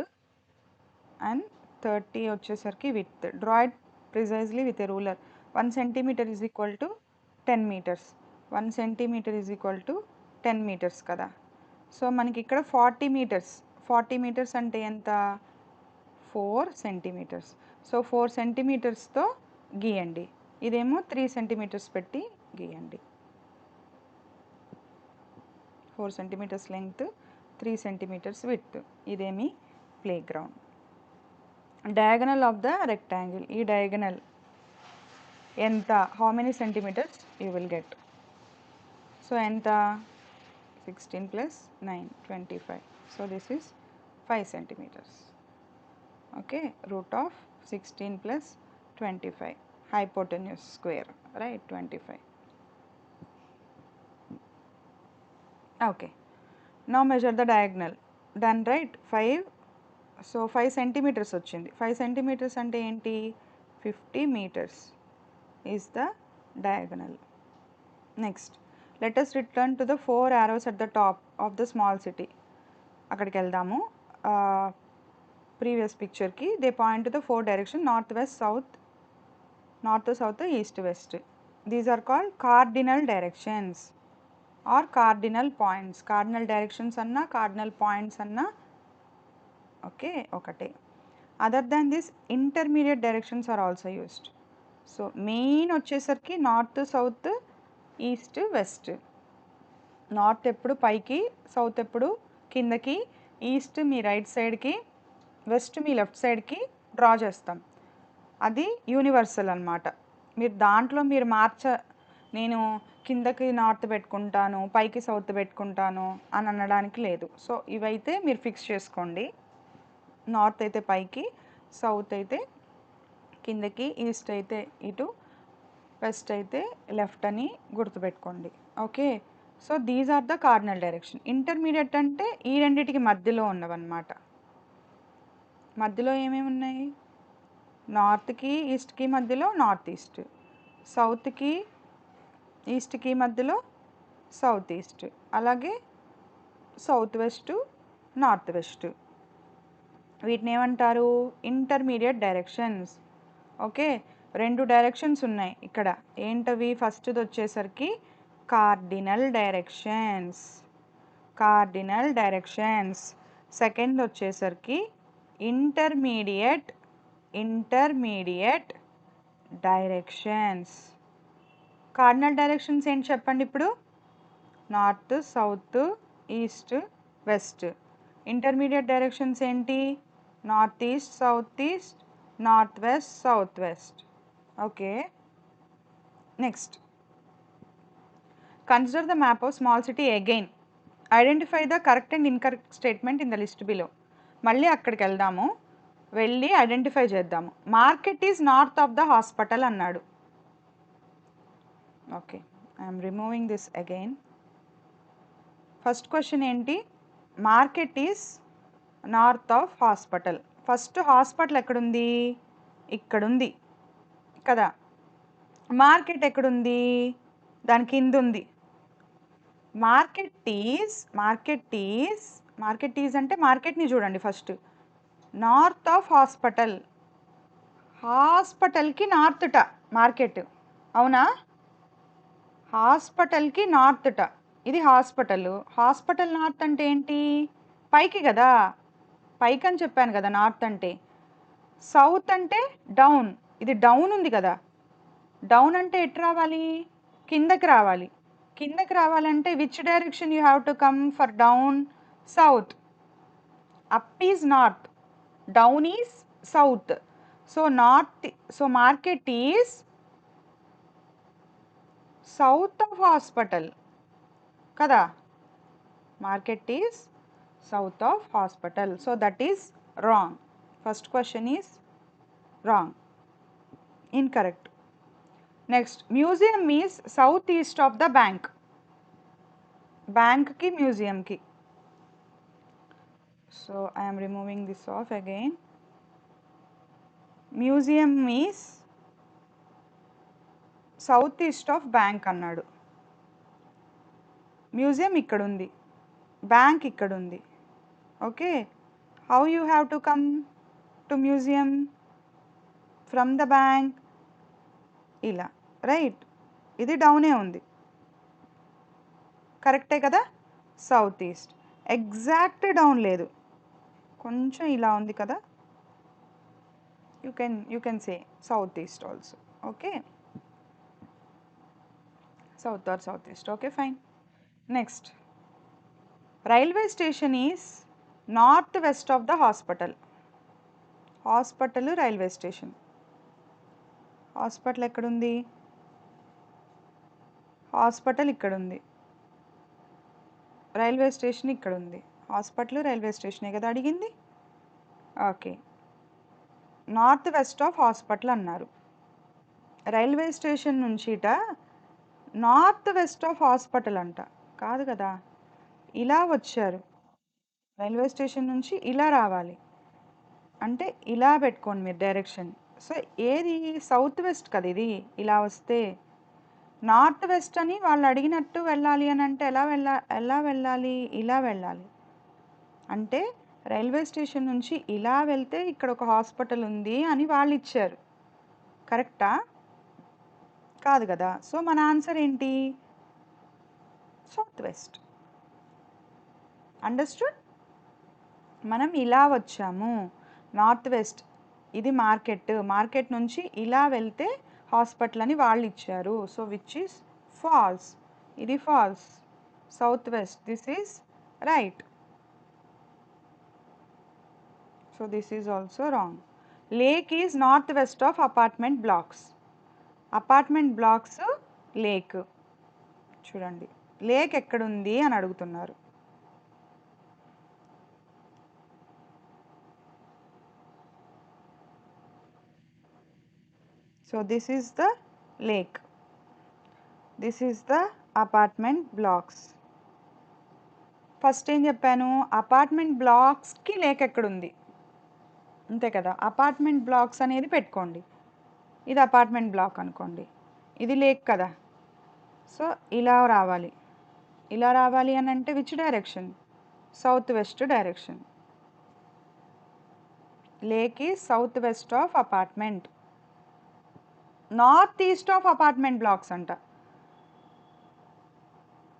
and 30 వచ్చేసరికి width. Draw it precisely with a ruler. 1 centimeter is equal to 10 meters. 1 centimeter is equal to 10 meters కదా. సో మనకి ఇక్కడ 40 meters అంటే ఎంత? 4 centimeters. సో 4 centimetersతో గీయండి. ఇదేమో 3 centimeters పెట్టి గీయండి. 4 centimeters length, 3 centimeters width. ఇదేమి playground. Diagonal of the rectangle, ఈ డయాగనల్ ఎంత? How many centimeters you will get? So ఎంత? 16 plus 9 25. So this is 5 centimeters. Okay, root of 16 plus 25, hypotenuse square, right? 25. Okay, now measure the diagonal. Done, right? 5. So 5 centimeters వచ్చింది. 5 centimeters అంటే ఏంటి? 50 meters is the diagonal. Next, let us return to the 4 arrows at the top of the small city. అక్కడికి వెళ్దాము. ప్రీవియస్ పిక్చర్కి they point to the 4 direction, north west south, east west. These are called cardinal directions or cardinal points. Cardinal directions అన్నా కార్డినల్ పాయింట్స్ అన్నా ఓకే ఒకటే. Other than this intermediate directions are also used. So main వచ్చేసరికి నార్త్ సౌత్ ఈస్ట్ వెస్ట్. నార్త్ ఎప్పుడు పైకి, సౌత్ ఎప్పుడు కిందకి, ఈస్ట్ మీ రైట్ సైడ్కి, వెస్ట్ మీ లెఫ్ట్ సైడ్కి డ్రా చేస్తాం. అది యూనివర్సల్ అన్నమాట. మీరు దాంట్లో నేను కిందకి నార్త్ పెట్టుకుంటాను, పైకి సౌత్ పెట్టుకుంటాను అని అనడానికి లేదు. సో ఇవైతే మీరు ఫిక్స్ చేసుకోండి. నార్త్ అయితే పైకి, సౌత్ అయితే కిందకి, ఈస్ట్ అయితే ఇటు, వెస్ట్ అయితే లెఫ్ట్ అని గుర్తుపెట్టుకోండి. Okay. So these are the cardinal direction. Intermediate అంటే ఈ రెండిటికి మధ్యలో ఉన్నవన్నమాట. మధ్యలో ఏమేమి ఉన్నాయి? నార్త్కి ఈస్ట్కి మధ్యలో నార్త్ ఈస్ట్, సౌత్కి ఈస్ట్కి మధ్యలో సౌత్ ఈస్ట్, అలాగే సౌత్ వెస్ట్ నార్త్ వెస్ట్. వీటిని ఏమంటారు? Intermediate directions. ఓకే. 2 డైరెక్షన్స్ ఉన్నాయి ఇక్కడ. ఏంటవి? ఫస్ట్ది వచ్చేసరికి cardinal directions, cardinal directions. Second వచ్చేసరికి ఇంటర్మీడియట్ డైరెక్షన్స్. కార్డినల్ డైరెక్షన్స్ ఏంటి చెప్పండి ఇప్పుడు? North, south, east, west. Intermediate directions ఏంటి? North east, south east, north west, south west. Okay. Next, consider the map of small city again. Identify the correct and incorrect statement in the list below. మళ్ళీ అక్కడికి వెళ్దాము, వెళ్ళి ఐడెంటిఫై చేద్దాము. Market is north of the hospital అన్నాడు. Okay, I'm removing this again. First question ఏంటి? Market is north of hospital. First hospital ఎక్కడుంది? ఇక్కడుంది కదా. మార్కెట్ ఎక్కడుంది? దాని కింద ఉంది. మార్కెట్ ఈజ్ అంటే మార్కెట్ని చూడండి ఫస్ట్. North of hospital. హాస్పిటల్కి నార్త్ట మార్కెట్, అవునా? హాస్పిటల్కి నార్త్ట. ఇది హాస్పిటల్. హాస్పిటల్ నార్త్ అంటే ఏంటి? పైకి కదా, పైకి అని చెప్పాను కదా నార్త్ అంటే. సౌత్ అంటే డౌన్. ఇది డౌన్ ఉంది కదా. డౌన్ అంటే ఎటు రావాలి? కిందకి రావాలి. కిందకి రావాలంటే which direction you have to come for down? South. Up is north, down is south. So north, so market is south of hospital కదా. Market is south of hospital. So that is wrong. First question is wrong, incorrect. Next, museum is south east of the bank. బ్యాంక్కి మ్యూజియంకి. So I'm removing this off again. Museum is south east of bank అన్నాడు. మ్యూజియం ఇక్కడ ఉంది, బ్యాంక్ ఇక్కడ ఉంది. Okay, how you have to come to museum from the bank? ఇలా, రైట్. ఇది డౌనే ఉంది, కరెక్టే కదా. సౌత్ ఈస్ట్ ఎగ్జాక్ట్ డౌన్ లేదు, కొంచెం ఇలా ఉంది కదా. You can say south east also. Okay, south or south east. Okay, fine. Next, railway station is north west of the hospital. Hospital, railway station. Hospital ఎక్కడుంది? హాస్పిటల్ ఇక్కడ ఉంది, రైల్వే స్టేషన్ ఇక్కడ ఉంది. హాస్పిటల్, రైల్వే స్టేషనే కదా అడిగింది. Okay, north west of hospital అన్నారు. రైల్వే స్టేషన్ నుంచి నార్త్ వెస్ట్ ఆఫ్ హాస్పిటల్ అంట, కాదు కదా. ఇలా వచ్చారు, రైల్వే స్టేషన్ నుంచి ఇలా రావాలి అంటే ఇలా పెట్టుకోండి మీరు డైరెక్షన్. సో ఏది? సౌత్ వెస్ట్ కదా ఇది. ఇలా వస్తే నార్త్ వెస్ట్ అని వాళ్ళు అడిగినట్టు వెళ్ళాలి అని అంటే ఎలా వెళ్ళాలి? ఇలా వెళ్ళాలి. అంటే రైల్వే స్టేషన్ నుంచి ఇలా వెళ్తే ఇక్కడ ఒక హాస్పిటల్ ఉంది అని వాళ్ళు ఇచ్చారు, కరెక్టా? కాదు కదా. సో మన ఆన్సర్ ఏంటి? South west. అండర్స్టూడ్? మనం ఇలా వచ్చాము, నార్త్ వెస్ట్. ఇది మార్కెట్, మార్కెట్ నుంచి ఇలా వెళ్తే హాస్పిటల్ అని వాళ్ళు ఇచ్చారు. So which is false. ఇది false. South west, this is right. So this is also wrong. Lake is north west of apartment blocks. Apartment blocks, lake. చూడండి, లేక్ ఎక్కడుంది అని అడుగుతున్నారు. So this is the lake, this is the apartment blocks. First ఏం చెప్పాను, అపార్ట్మెంట్ బ్లాక్స్కి లేక్ ఎక్కడుంది, అంతే కదా. అపార్ట్మెంట్ బ్లాక్స్ అనేది పెట్టుకోండి, ఇది అపార్ట్మెంట్ బ్లాక్ అనుకోండి, ఇది లేక్ కదా. సో ఇలా రావాలి, ఇలా రావాలి అని అంటే which direction, south west direction. Lake is south west of apartment, north east of apartment blocks అంట.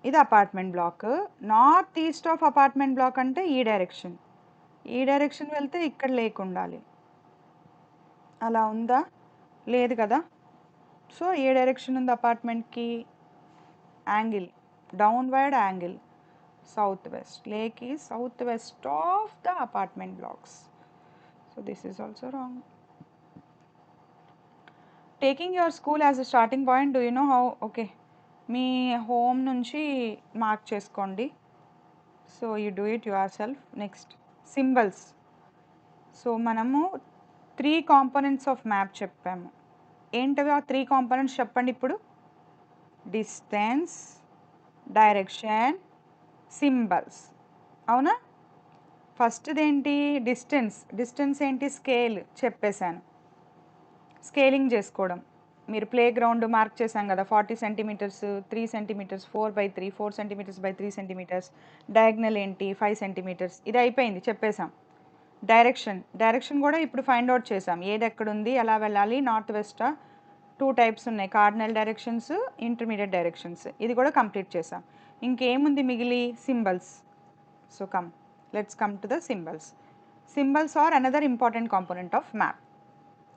ఇది apartment block, north east of apartment block అంటే ఈ డైరెక్షన్, ఈ డైరెక్షన్ వెళ్తే ఇక్కడ లేక్ ఉండాలి. అలా ఉందా, లేదు కదా. సో ఏ డైరెక్షన్ ఉంది అపార్ట్మెంట్కి, angle, downward angle, south west. Lake is south west of the apartment blocks. So this is also wrong. Taking your school as a starting point, do you know how, okay, మీ హోమ్ నుంచి మార్క్ చేసుకోండి. So you do it yourself. Next symbols. So మనము 3 కాంపోనెంట్స్ ఆఫ్ మ్యాప్ చెప్పాము. ఏంటవి ఆ 3 కాంపోనెంట్స్ చెప్పండి ఇప్పుడు. డిస్టెన్స్, డైరెక్షన్, సింబల్స్, అవునా. ఫస్ట్ది ఏంటి, డిస్టెన్స్. డిస్టెన్స్ ఏంటి, స్కేల్ చెప్పేశాను, స్కేలింగ్ చేసుకోవడం. మీరు ప్లే గ్రౌండ్ మార్క్ చేశాం కదా, 40 centimeters, 3 centimeters, 4/3, 4 centimeters by 3 centimeters. Diagonal ఏంటి, 5 సెంటీమీటర్స్. ఇది అయిపోయింది, చెప్పేశాం. డైరెక్షన్, డైరెక్షన్ కూడా ఇప్పుడు ఫైండ్ అవుట్ చేసాం, ఏది ఎక్కడుంది, ఎలా వెళ్ళాలి, నార్త్ వెస్టా. 2 టైప్స్ ఉన్నాయి, కార్డినల్ డైరెక్షన్స్, ఇంటర్మీడియట్ డైరెక్షన్స్. ఇది కూడా కంప్లీట్ చేసాం. ఇంకేముంది మిగిలి, symbols. So let's come to the symbols. Symbols are another important component of map.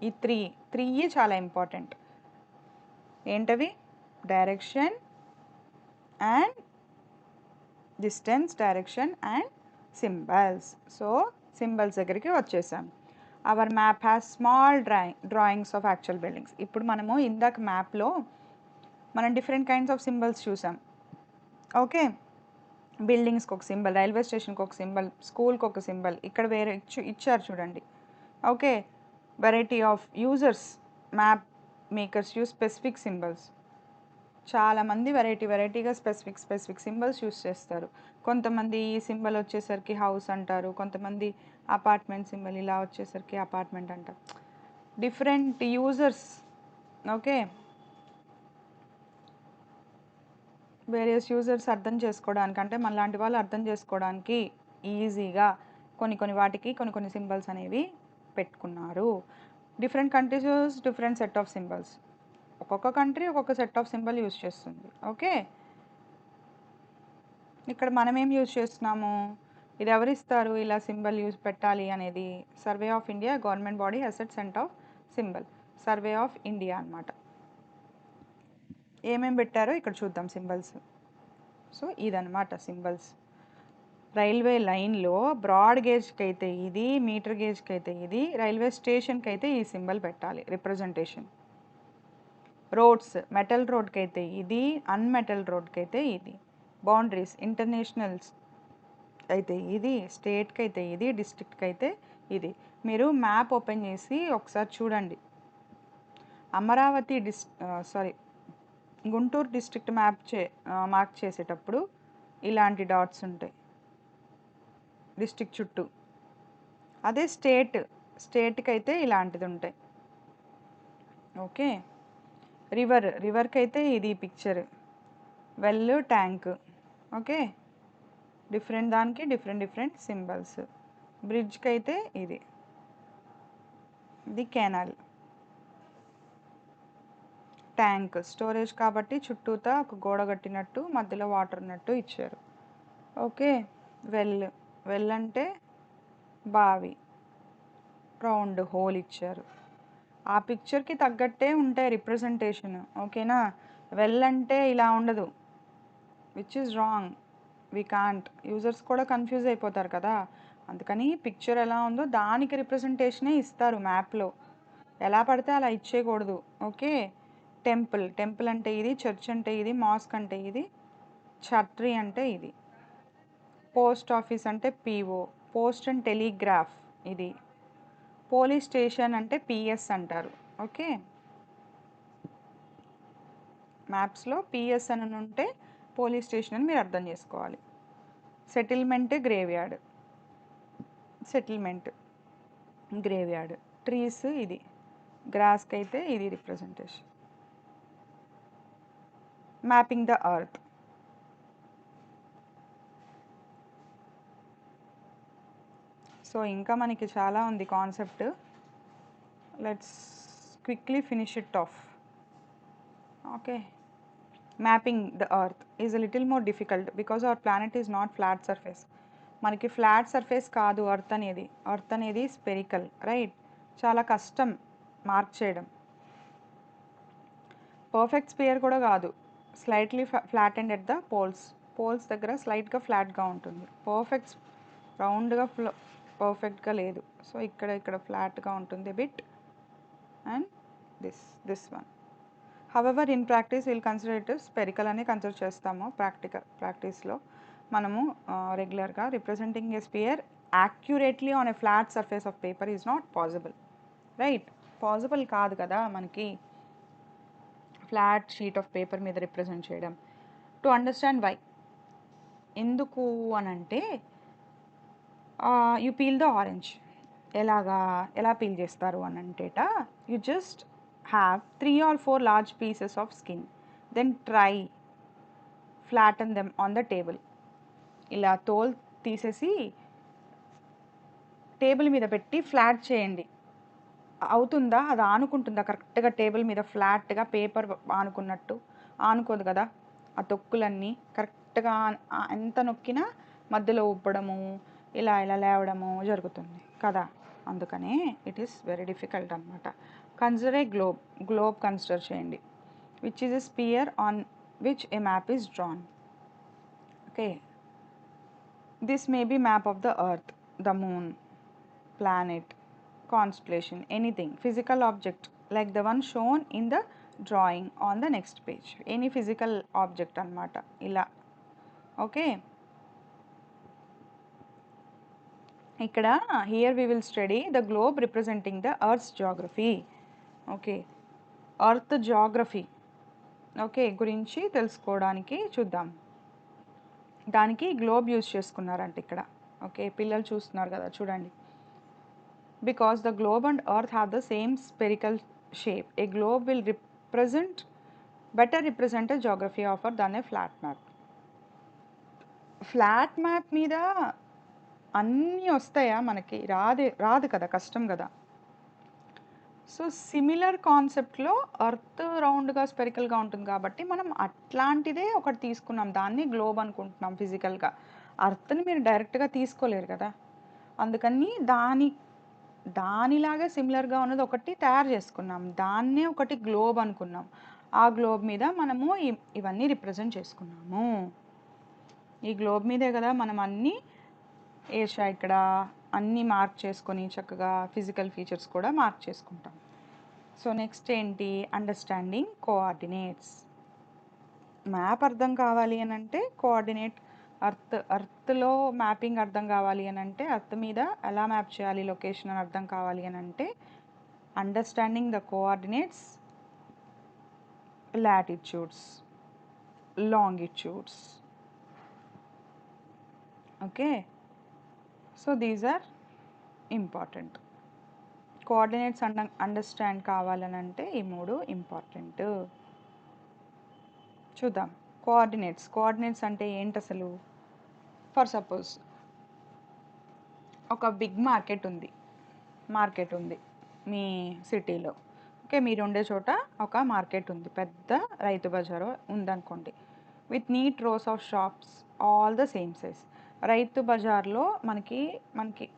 ఈ త్రీ చాలా ఇంపార్టెంట్. ఏంటవి, direction and distance, direction and symbols. So symbols దగ్గరికి వచ్చేసాం. Our map has small drawings of actual buildings. ఇప్పుడు మనము ఇందాక మ్యాప్లో మనం డిఫరెంట్ కైండ్స్ ఆఫ్ సింబల్స్ చూసాం. ఓకే, బిల్డింగ్స్కి ఒక సింబల్, రైల్వే స్టేషన్కి ఒక సింబల్, స్కూల్కి ఒక సింబల్, ఇక్కడ వేరే ఇచ్చారు చూడండి. Okay, variety of users, map makers use specific symbols. చాలామంది వెరైటీగా స్పెసిఫిక్ సింబల్స్ యూస్ చేస్తారు. కొంతమంది ఈ సింబల్ వచ్చేసరికి హౌస్ అంటారు, కొంతమంది అపార్ట్మెంట్ సింబల్ ఇలా వచ్చేసరికి అపార్ట్మెంట్ అంటారు. Different users. Okay, various users అర్థం చేసుకోవడానికి, అంటే మనలాంటి వాళ్ళు అర్థం చేసుకోవడానికి ఈజీగా కొన్ని వాటికి కొన్ని సింబల్స్ అనేవి పెట్టుకున్నారు. Different countries different set of symbols. ఒక్కొక్క కంట్రీ ఒక్కొక్క సెట్ ఆఫ్ సింబల్ యూజ్ చేస్తుంది. ఓకే, ఇక్కడ మనం ఏం యూజ్ చేస్తున్నాము, ఇది ఎవరిస్తారు ఇలా సింబల్ యూజ్ పెట్టాలి అనేది, survey of India, government body a set sent of symbol, survey of India అనమాట. ఏమేం పెట్టారో ఇక్కడ చూద్దాం సింబల్స్. సో ఇదనమాట సింబల్స్. రైల్వే లైన్లో బ్రాడ్ గేజ్కి అయితే ఇది, మీటర్ గేజ్కి అయితే ఇది, రైల్వే స్టేషన్కి అయితే ఈ సింబల్ పెట్టాలి, రిప్రజెంటేషన్. రోడ్స్, మెటల్ రోడ్కి అయితే ఇది, అన్మెటల్ రోడ్కి అయితే ఇది. బౌండరీస్, ఇంటర్నేషనల్స్ అయితే ఇది, స్టేట్కి అయితే ఇది, డిస్ట్రిక్ట్కి అయితే ఇది. మీరు మ్యాప్ ఓపెన్ చేసి ఒకసారి చూడండి. అమరావతి గుంటూరు డిస్ట్రిక్ట్ మార్క్ చేసేటప్పుడు ఇలాంటి డాట్స్ ఉంటాయి డిస్ట్రిక్ట్ చుట్టూ. అదే స్టేట్కి అయితే ఇలాంటిది ఉంటాయి. ఓకే, రివర్కి అయితే ఇది picture, well, tank. Okay, different దానికి డిఫరెంట్ సింబల్స్. బ్రిడ్జ్కి అయితే ఇది కెనాల్. ట్యాంక్ స్టోరేజ్ కాబట్టి చుట్టూతా ఒక గోడ కట్టినట్టు మధ్యలో వాటర్ ఉన్నట్టు ఇచ్చారు. ఓకే, వెల్ అంటే బావి, రౌండ్ హోల్ ఇచ్చారు. ఆ పిక్చర్కి తగ్గట్టే ఉంటాయి రిప్రజెంటేషన్. ఓకేనా, వెల్ అంటే ఇలా ఉండదు, which is wrong. We can't, users కూడా కన్ఫ్యూజ్ అయిపోతారు కదా, అందుకని పిక్చర్ ఎలా ఉందో దానికి రిప్రజెంటేషనే ఇస్తారు మ్యాప్లో, ఎలా పడితే అలా ఇచ్చేయకూడదు. ఓకే, టెంపుల్ అంటే ఇది, చర్చ్ అంటే ఇది, మాస్క్ అంటే ఇది, ఛత్రి అంటే ఇది. పోస్ట్ ఆఫీస్ అంటే పిఓ. పోస్ట్ అండ్ టెలిగ్రాఫ్ ఇది. పోలీస్ స్టేషన్ అంటే పిఎస్ అంటారు. ఓకే, మ్యాప్స్లో పిఎస్ అని ఉంటే పోలీస్ స్టేషన్ అని మీరు అర్థం చేసుకోవాలి. Settlement graveyard. Settlement graveyard. Trees ఇది. గ్రాస్కి అయితే ఇది representation. Mapping the earth. So ఇంకా మనకి చాలా ఉంది concept. Let's quickly finish it of. Okay, mapping the earth is a little more difficult because our planet is not flat surface. మనకి ఫ్లాట్ సర్ఫేస్ కాదు అర్త్ అనేది. అర్త్ అనేది స్పెరికల్, రైట్? చాలా కష్టం మార్క్ చేయడం. పర్ఫెక్ట్ స్పియర్ కూడా కాదు, slightly flat and at the poles. Poles దగ్గర స్లైట్గా ఫ్లాట్గా ఉంటుంది. పర్ఫెక్ట్ రౌండ్గా పర్ఫెక్ట్గా లేదు. సో ఇక్కడ ఫ్లాట్గా ఉంటుంది bit. And this one. However in practice will consider it spherical అని కన్సిడర్ చేస్తాము. ప్రాక్టీస్లో మనము రెగ్యులర్గా representing A spear accurately on a flat surface of paper is not possible, right? Possible కాదు కదా మనకి ఫ్లాట్ షీట్ ఆఫ్ పేపర్ మీద రిప్రజెంట్ చేయడం. టు అండర్స్టాండ్ వై, ఎందుకు అనంటే యూ పీల్ ద ఆరెంజ్. ఎలా పీల్ చేస్తారు అని అంటేట, you just have 3 or 4 large pieces of skin, then try flatten them on the table. ఇలా తోలు తీసేసి టేబుల్ మీద పెట్టి ఫ్లాట్ చేయండి. అవుతుందా? అది ఆనుకుంటుందా కరెక్ట్గా టేబుల్ మీద ఫ్లాట్గా పేపర్ ఆనుకున్నట్టు? ఆనుకోదు కదా. ఆ తొక్కులన్నీ కరెక్ట్గా ఎంత నొక్కినా మధ్యలో ఉప్పడము, ఇలా లేవడము జరుగుతుంది కదా. అందుకనే ఇట్ ఈస్ వెరీ డిఫికల్ట్ అనమాట. కన్సిడర్ ఏ గ్లోబ్ కన్సిడర్ చేయండి, which is a sphere on which a map is drawn. Okay, this may be map of the earth, the moon, planet, constellation, anything, physical object like the one shown in the drawing on the next page. Any physical object anamata ila. Okay, ikkada here we will study the globe representing the earth's geography. Okay, earth geography okay గురించి తెలుసుకోవడానికి చూద్దాం. దానికి గ్లోబ్ యూజ్ చేసుకున్నారంట ఇక్కడ. ఓకే, పిల్లలు చూస్తున్నారు కదా, చూడండి. Because the globe and earth have the same spherical shape, a globe will better represent a geography offer than a flat map. Flat map మీద అన్నీ వస్తాయా మనకి? రాదు కదా, కష్టం కదా. సో సిమిలర్ కాన్సెప్ట్లో ఎర్త్ రౌండ్గా స్పెరికల్గా ఉంటుంది కాబట్టి మనం అట్లాంటిదే ఒకటి తీసుకున్నాం, దాన్ని గ్లోబ్ అనుకుంటున్నాం ఫిజికల్గా. ఎర్త్ని మీరు డైరెక్ట్గా తీసుకోలేరు కదా, అందుకని దానిలాగా సిమిలర్గా ఉన్నది ఒకటి తయారు చేసుకున్నాం, దాన్నే ఒకటి గ్లోబ్ అనుకున్నాం. ఆ గ్లోబ్ మీద మనము ఇవన్నీ రిప్రజెంట్ చేసుకున్నాము. ఈ గ్లోబ్ మీదే కదా మనం అన్నీ ఏషియా ఇక్కడ అన్నీ మార్క్ చేసుకొని చక్కగా ఫిజికల్ ఫీచర్స్ కూడా మార్క్ చేసుకుంటాం. సో నెక్స్ట్ ఏంటి? Understanding coordinates. మ్యాప్ అర్థం కావాలి అని అంటే కోఆర్డినేట్, అర్త్లో మ్యాపింగ్ అర్థం కావాలి అని అంటే, అర్త్ మీద ఎలా మ్యాప్ చేయాలి లొకేషన్ అని అర్థం కావాలి అని అంటే, understanding the coordinates, latitudes, longitudes. Okay, so these are important. Coordinates understand కావాలని అంటే ఈ 3 ఇంపార్టెంట్. చూద్దాం. కోఆర్డినేట్స్ అంటే ఏంటి అసలు? ఫర్ సపోజ్ ఒక బిగ్ మార్కెట్ ఉంది మీ సిటీలో. ఓకే, మీరు ఉండే చోట ఒక మార్కెట్ ఉంది, పెద్ద రైతు బజారు ఉందనుకోండి, with neat rows of shops all the same size. రైతు బజార్లో మనకి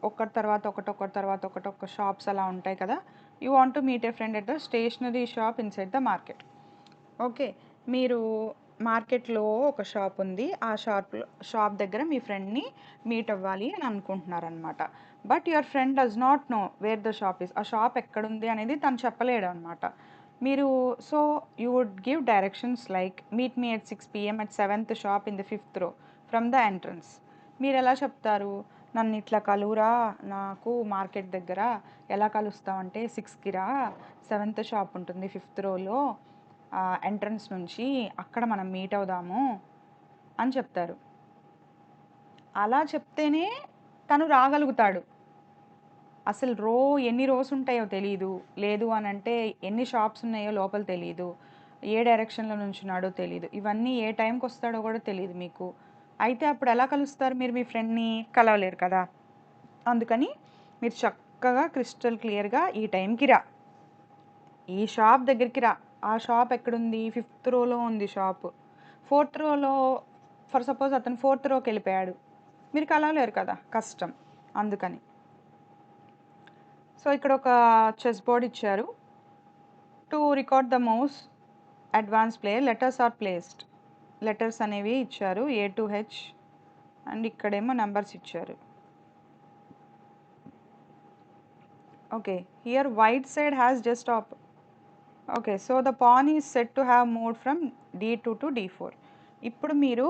ఒకటి తర్వాత ఒకటి షాప్స్ అలా ఉంటాయి కదా. You want to meet A friend at the stationery shop inside the market. Okay, మీరు మార్కెట్లో ఒక షాప్ ఉంది, ఆ షాప్ దగ్గర మీ ఫ్రెండ్ని మీట్ అవ్వాలి అని అనుకుంటున్నారనమాట. But your friend does not know where the shop is. ఆ షాప్ ఎక్కడుంది అనేది తను చెప్పలేడు అనమాట. మీరు so you would give directions like meet me at 6 PM at 7th shop in the 5th row from the entrance. మీరు ఎలా చెప్తారు? నన్ను ఇట్లా కలువురా, నాకు మార్కెట్ దగ్గర ఎలా కలుస్తావంటే 6కి రా, 7th షాప్ ఉంటుంది 5th రోలో ఎంట్రన్స్ నుంచి, అక్కడ మనం మీట్ అవుదాము అని చెప్తారు. అలా చెప్తేనే తను రాగలుగుతాడు. అసలు ఎన్ని రోస్ ఉంటాయో తెలీదు. లేదు అనంటే ఎన్ని షాప్స్ ఉన్నాయో లోపల తెలీదు. ఏ డైరెక్షన్‌లో నుంచున్నాడో తెలీదు. ఇవన్నీ ఏ టైంకి వస్తాడో కూడా తెలీదు మీకు. అయితే అప్పుడు ఎలా కలుస్తారు మీరు మీ ఫ్రెండ్‌ని? కలవలేరు కదా! అందుకని మీరు చక్కగా క్రిస్టల్ క్లియర్‌గా ఈ టైంకి రా. ఈ షాప్ దగ్గరికి రా. ఆ షాప్ ఎక్కడుంది? 5th రోలో ఉంది షాపు. 4th రోలో ఫర్ సపోజ్ అతను 4th రోకి వెళ్ళిపోయాడు. మీరు కలవలేరు కదా! కష్టం. అందుకని. సో ఇక్కడ ఒక చెస్ బోర్డ్ ఇచ్చారు. To record the most advance player letters are placed. Letters అనేవి ఇచ్చారు A to H అండ్ ఇక్కడేమో నెంబర్స్ ఇచ్చారు. Okay, here white side has just up. Okay, so the pawn is set to have moved from D2 to D4. ఇప్పుడు మీరు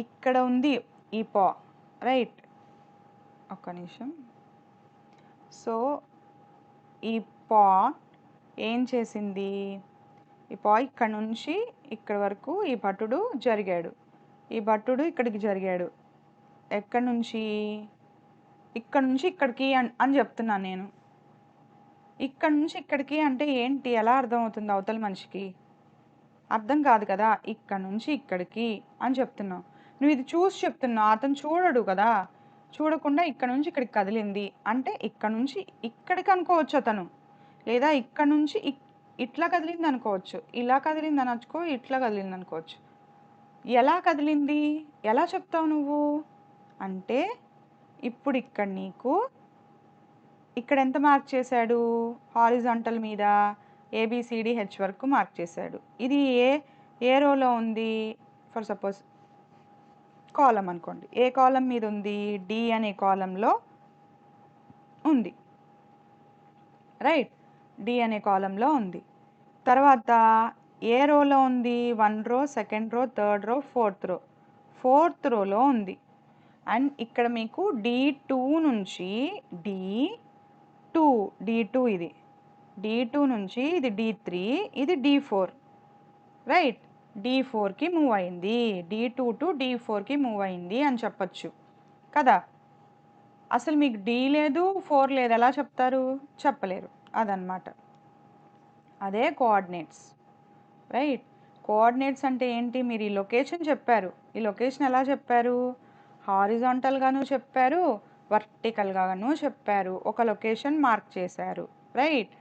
ఇక్కడ ఉంది ఈ పా, రైట్? ఒక్క నిమిషం. సో ఈ పా ఏం చేసింది? ఈ పా ఇక్కడ నుంచి ఇక్కడ వరకు ఈ భటుడు జరిగాడు. ఈ భటుడు ఇక్కడికి జరిగాడు. ఎక్కడి నుంచి? ఇక్కడ నుంచి ఇక్కడికి అని చెప్తున్నాను నేను. ఇక్కడ నుంచి ఇక్కడికి అంటే ఏంటి? ఎలా అర్థమవుతుంది అవతల మనిషికి? అర్థం కాదు కదా. ఇక్కడ నుంచి ఇక్కడికి అని చెప్తున్నావు. నువ్వు ఇది చూసి చెప్తున్నావు, అతను చూడడు కదా. చూడకుండా ఇక్కడ నుంచి ఇక్కడికి కదిలింది అంటే ఇక్కడ నుంచి ఇక్కడికి అనుకోవచ్చు అతను. లేదా ఇక్కడ నుంచి ఇట్లా కదిలింది అనుకోవచ్చు, ఇలా కదిలింది అనొచ్చుకో, ఇట్లా కదిలింది అనుకోవచ్చు. ఎలా కదిలింది? ఎలా చెప్తావు నువ్వు? అంటే ఇప్పుడు ఇక్కడ నీకు ఇక్కడ ఎంత మార్క్ చేశాడు? హారిజాంటల్ మీద ABCDH వరకు మార్క్ చేశాడు. ఇది ఏ రోలో ఉంది? ఫర్ సపోజ్ కాలం అనుకోండి. ఏ కాలం మీద ఉంది? D అనే కాలంలో ఉంది, రైట్? D అనే కాలంలో ఉంది. తర్వాత ఏ రోలో ఉంది? 1 రో, 2nd రో, 3rd రో, 4th రో. 4th రోలో ఉంది. అండ్ ఇక్కడ మీకు D2 నుంచి D2 ఇది D2 నుంచి ఇది D3, ఇది D4, రైట్? D4కి మూవ్ అయింది. D2 to D4కి మూవ్ అయింది అని చెప్పచ్చు కదా. అసలు మీకు D లేదు, 4 లేదు, ఎలా చెప్తారు? చెప్పలేరు. అదనమాట. అదే కోఆర్డినేట్స్, రైట్? కోఆర్డినేట్స్ అంటే ఏంటి? మీరు ఈ లొకేషన్ చెప్పారు. ఈ లొకేషన్ ఎలా చెప్పారు? హారిజాంటల్గాను చెప్పారు, వర్టికల్గాను చెప్పారు. ఒక లొకేషన్ మార్క్ చేశారు, రైట్?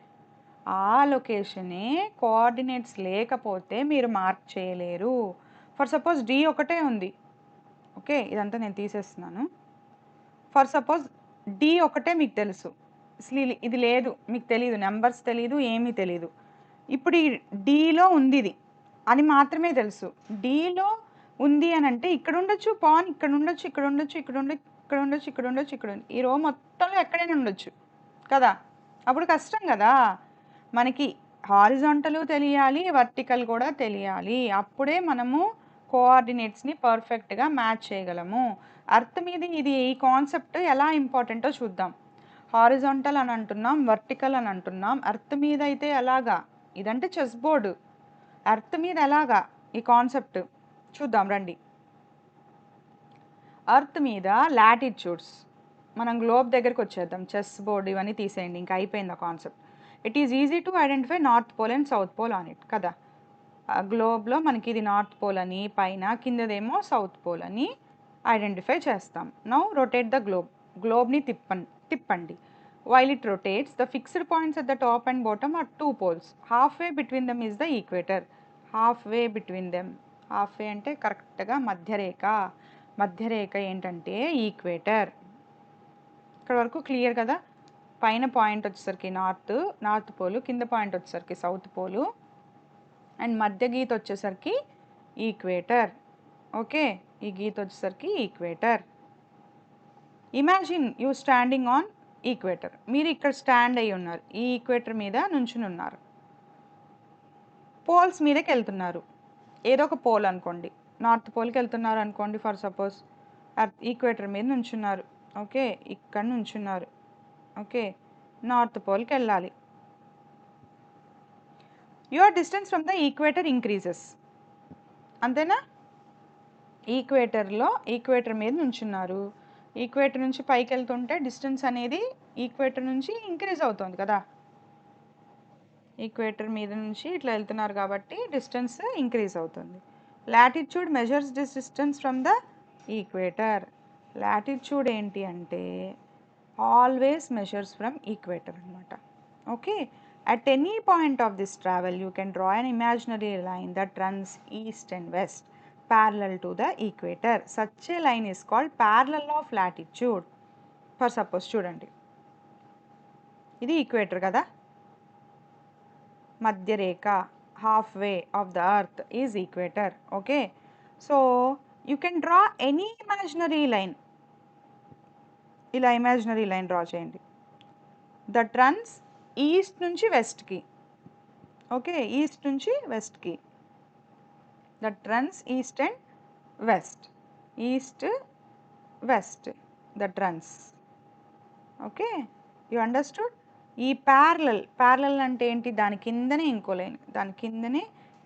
ఆ లొకేషనే కోఆర్డినేట్స్ లేకపోతే మీరు మార్క్ చేయలేరు. ఫర్ సపోజ్ D ఒకటే ఉంది. ఓకే, ఇదంతా నేను తీసేస్తున్నాను. ఫర్ సపోజ్ D ఒకటే మీకు తెలుసు, అసలు ఇది లేదు, మీకు తెలీదు, నెంబర్స్ తెలీదు, ఏమీ తెలీదు. ఇప్పుడు ఈ Dలో ఉంది ఇది అని మాత్రమే తెలుసు. Dలో ఉంది అని అంటే ఇక్కడ ఉండొచ్చు, పాన్ ఇక్కడ ఉండొచ్చు, ఇక్కడ ఉండొచ్చు, ఇక్కడ ఉండొచ్చు, ఇక్కడ ఉండొచ్చు, ఇక్కడ ఉండొచ్చు, ఇక్కడ ఉంది. ఈ రో మొత్తంలో ఎక్కడైనా ఉండొచ్చు కదా. అప్పుడు కష్టం కదా. మనకి హారిజాంటల్ తెలియాలి, వర్టికల్ కూడా తెలియాలి. అప్పుడే మనము కోఆర్డినేట్స్ని పర్ఫెక్ట్గా మ్యాచ్ చేయగలము. అర్త్ మీద ఇది ఈ కాన్సెప్ట్ ఎలా ఇంపార్టెంటో చూద్దాం. హారిజాంటల్ అని అంటున్నాం, వర్టికల్ అని అంటున్నాం. అర్త్ మీద అయితే ఎలాగా? ఇదంటే చెస్ బోర్డు. అర్త్ మీద ఎలాగా ఈ కాన్సెప్ట్ చూద్దాం రండి. అర్త్ మీద లాటిట్యూడ్స్. మనం గ్లోబ్ దగ్గరికి వచ్చేద్దాం. చెస్ బోర్డు ఇవన్నీ తీసేయండి, ఇంకా అయిపోయింది ఆ concept. It is easy to identify north pole and south pole on it కదా. గ్లోబ్లో మనకి ఇది నార్త్ పోల్ అని, పైన కిందదేమో సౌత్ పోల్ అని ఐడెంటిఫై చేస్తాం. Now rotate the globe. గ్లోబ్ని తిప్పండి. While it rotates, the fixed points at the top and bottom are 2 poles. Halfway between them is the equator. Halfway between them. Halfway అంటే కరెక్ట్గా మధ్యరేఖ. మధ్యరేఖ ఏంటంటే ఈక్వేటర్. ఇక్కడ వరకు క్లియర్ కదా. పైన పాయింట్ వచ్చేసరికి నార్త్ పోలు, కింద పాయింట్ వచ్చేసరికి సౌత్ పోలు, అండ్ మధ్య గీత వచ్చేసరికి ఈక్వేటర్. ఓకే, ఈ గీత వచ్చేసరికి equator. Imagine you standing on equator. మీరు ఇక్కడ స్టాండ్ అయ్యి ఉన్నారు, ఈ ఈక్వేటర్ మీద నుంచుని ఉన్నారు. పోల్స్ మీదకి వెళ్తున్నారు. ఏదో ఒక పోల్ అనుకోండి, నార్త్ పోల్కి వెళ్తున్నారు అనుకోండి ఫర్ సపోజ్. ఈక్వేటర్ మీద నుంచున్నారు. ఓకే, ఇక్కడ నుంచున్నారు. ఓకే, నార్త్ పోల్కి వెళ్ళాలి. Your distance from the equator increases. అంతేనా? ఈక్వేటర్ మీద నుంచున్నారు. ఈక్వేటర్ నుంచి పైకి వెళ్తుంటే డిస్టెన్స్ అనేది ఈక్వేటర్ నుంచి ఇంక్రీజ్ అవుతుంది కదా. ఈక్వేటర్ మీద నుంచి ఇట్లా వెళ్తున్నారు కాబట్టి డిస్టెన్స్ ఇంక్రీజ్ అవుతుంది. Latitude measures this distance from the equator. Latitude ఏంటి అంటే ఆల్వేస్ మెజర్స్ ఫ్రమ్ ఈక్వేటర్ అనమాట. Okay, at any point of this travel you can draw an imaginary line that runs east and west parallel to the equator. Such a line is called parallel of latitude. For suppose చూడండి, ఇది ఈక్వేటర్ కదా, మధ్యరేఖ, half way of the earth is equator. Okay, so you can draw any imaginary line. ఇలా ఇమాజినరీ లైన్ డ్రా చేయండి దట్ రన్స్ ఈస్ట్ నుంచి వెస్ట్కి. ఓకే, ఈస్ట్ నుంచి వెస్ట్కి, that runs east and west, east west, that runs. Okay, you understood? ఈ ప్యారలల్ అంటే ఏంటి, దాని కిందనే ఇంకో లైన్, దాని కిందనే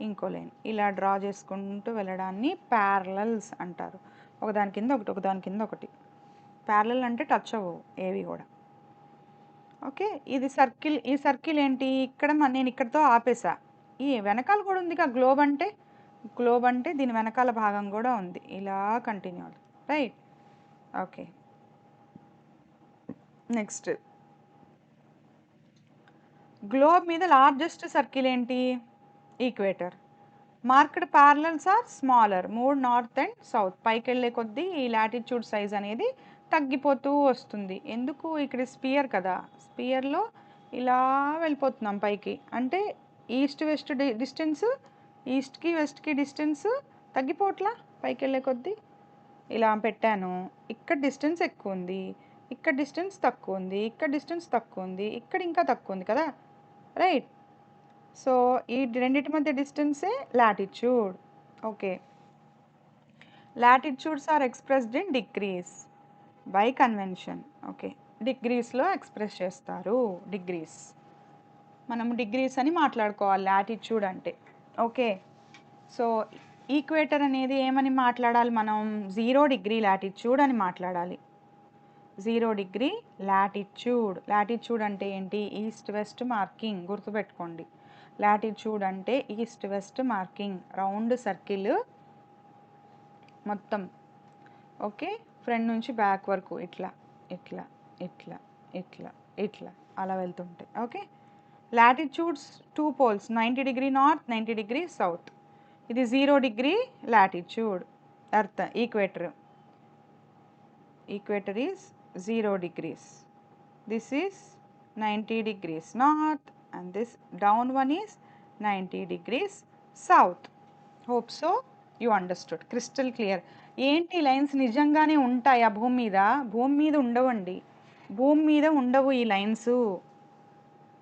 ఇంకో లైన్, ఇలా డ్రా చేసుకుంటూ వెళ్ళడాన్ని ప్యారలల్స్ అంటారు. ఒకదాని కింద ఒకటి, ఒకదాని కింద ఒకటి. ప్యారలల్ అంటే టచ్ అవ్వవు ఏవి కూడా. ఓకే, ఇది సర్కిల్. ఈ సర్కిల్ ఏంటి, ఇక్కడ నేను ఇక్కడతో ఆపేసా. ఈ వెనకాల కూడా ఉందిగా గ్లోబ్ అంటే. గ్లోబ్ అంటే దీని వెనకాల భాగం కూడా ఉంది, ఇలా కంటిన్యూ అవుతుంది. రైట్? ఓకే, నెక్స్ట్ గ్లోబ్ మీద లార్జెస్ట్ సర్కిల్ ఏంటి, equator. Marked parallels are smaller, move north and south. పైకి వెళ్ళే కొద్దీ ఈ లాటిట్యూడ్ సైజ్ అనేది తగ్గిపోతూ వస్తుంది. ఎందుకు, ఇక్కడ స్పియర్ కదా, స్పియర్లో ఇలా వెళ్ళిపోతున్నాం పైకి, అంటే ఈస్ట్ వెస్ట్ డిస్టెన్స్, ఈస్ట్కి వెస్ట్కి డిస్టెన్స్ తగ్గిపోట్లా పైకి వెళ్ళే కొద్దీ. ఇలా పెట్టాను, ఇక్కడ డిస్టెన్స్ ఎక్కువ ఉంది, ఇక్కడ డిస్టెన్స్ తక్కువ ఉంది, ఇక్కడ డిస్టెన్స్ తక్కువ ఉంది, ఇక్కడ ఇంకా తక్కువ ఉంది కదా. రైట్? సో ఈ రెండింటి మధ్య డిస్టెన్సే latitude. Okay, latitudes are expressed in degrees by convention. Okay, డిగ్రీస్లో ఎక్స్ప్రెస్ చేస్తారు. డిగ్రీస్, మనం డిగ్రీస్ అని మాట్లాడుకోవాలి లాటిట్యూడ్ అంటే. ఓకే, సో ఈక్వేటర్ అనేది ఏమని మాట్లాడాలి మనం, 0 డిగ్రీ లాటిట్యూడ్ అని మాట్లాడాలి. 0 డిగ్రీ లాటిట్యూడ్. లాటిట్యూడ్ అంటే ఏంటి, ఈస్ట్ వెస్ట్ మార్కింగ్, గుర్తుపెట్టుకోండి. లాటిట్యూడ్ అంటే east west marking, round circle మొత్తం. ఓకే, ఫ్రంట్ నుంచి బ్యాక్ వరకు ఇట్లా ఇట్లా ఇట్లా ఇట్లా ఇట్లా అలా వెళ్తుంటాయి. Okay, latitudes 2 poles, 90 degree north, 90 degree south. ఇది 0 degree latitude earth, equator. Equator is 0 degrees. This is 90 degrees north and this down one is 90 degrees south. Hope so you understood. Crystal clear. ఏంటి లైన్స్ నిజంగానే ఉంటాయా భూమి మీద? భూమి మీద ఉండవండి, భూమి మీద ఉండవు ఈ లైన్స్.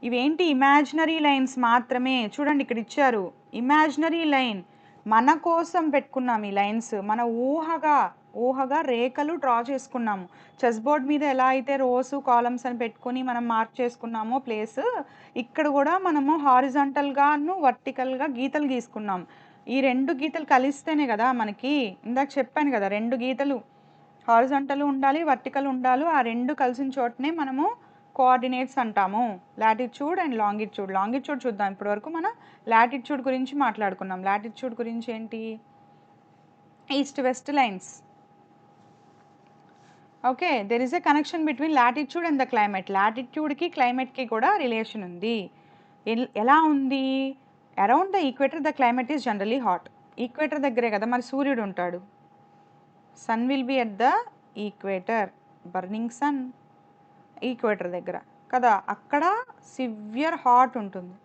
ఇవేంటి, ఇమాజినరీ లైన్స్ మాత్రమే. చూడండి ఇక్కడ ఇచ్చారు ఇమాజినరీ లైన్, మన కోసం పెట్టుకున్నాం ఈ లైన్స్. మన ఊహగా రేఖలు డ్రా చేసుకున్నాము. చెస్ బోర్డ్ మీద ఎలా అయితే రోస్ కాలమ్స్ అని పెట్టుకొని మనం మార్క్ చేసుకున్నామో ప్లేస్, ఇక్కడ కూడా మనము హారిజాంటల్గాను వర్టికల్గా గీతలు గీసుకున్నాం. ఈ 2 గీతలు కలిస్తేనే కదా మనకి, ఇందాక చెప్పాను కదా, 2 గీతలు హారిజాంటల్ ఉండాలి, వర్టికల్ ఉండాలి. ఆ 2 కలిసిన చోటనే మనము కోఆర్డినేట్స్ అంటాము, లాటిట్యూడ్ అండ్ లాంగిట్యూడ్. లాంగిట్యూడ్ చూద్దాం. ఇప్పటి వరకు మనం లాటిట్యూడ్ గురించి మాట్లాడుకున్నాం. లాటిట్యూడ్ గురించి ఏంటి, east west lines. Okay, there is a connection between latitude and the climate. లాటిట్యూడ్కి క్లైమేట్కి కూడా రిలేషన్ ఉంది. ఎలా ఉంది, around the equator the climate is generally hot. Equator దగ్గరే కదా మరి సూర్యుడు ఉంటాడు. Sun will be at the equator, burning sun equator దగ్గర కదా, అక్కడ సివియర్ హాట్ ఉంటుంది.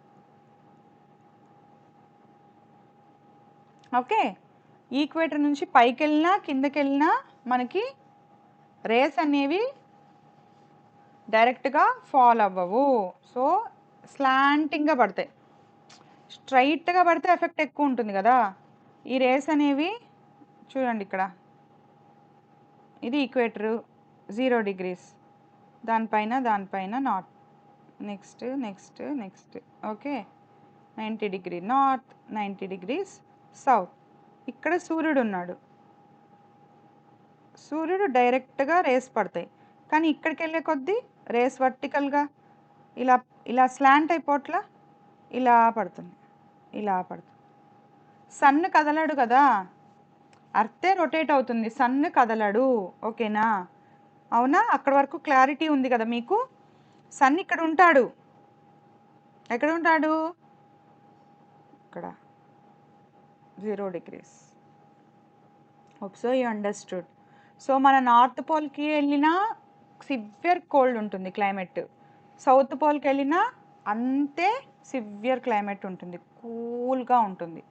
ఓకే, ఈక్వేటర్ నుంచి పైకి వెళ్ళినా కిందకి వెళ్ళినా మనకి రేస్ అనేవి డైరెక్ట్గా ఫాల్ అవ్వవు. సో స్లాంటింగ్గా పడతాయి. స్ట్రైట్గా పడితే ఎఫెక్ట్ ఎక్కువ ఉంటుంది కదా. ఈ రేస్ అనేవి చూడండి ఇక్కడ, ఇది ఈక్వేటరు 0 degrees, దానిపైన north, next next next, okay 90 degree north, 90 degrees south. ఇక్కడ సూర్యుడు ఉన్నాడు, సూర్యుడు డైరెక్ట్గా రేస్ పడతాయి, కానీ ఇక్కడికి వెళ్ళే కొద్దీ రేస్ వర్టికల్గా ఇలా ఇలా స్లాంట్ అయిపోట్లా ఇలా పడుతుంది, ఇలా పడుతుంది. సన్ కదలడు కదా, అర్తే రొటేట్ అవుతుంది, సన్ కదలడు. ఓకేనా, అవునా? అక్కడ వరకు క్లారిటీ ఉంది కదా మీకు. సన్ ఇక్కడ ఉంటాడు, ఎక్కడ ఉంటాడు? ఇక్కడ 0 degrees. Hope so you understood. So మన నార్త్ పోల్కి వెళ్ళినా సివియర్ కోల్డ్ ఉంటుంది క్లైమేట్, సౌత్ పోల్కి వెళ్ళినా అంతే సివియర్ క్లైమేట్ ఉంటుంది, కూల్గా ఉంటుంది,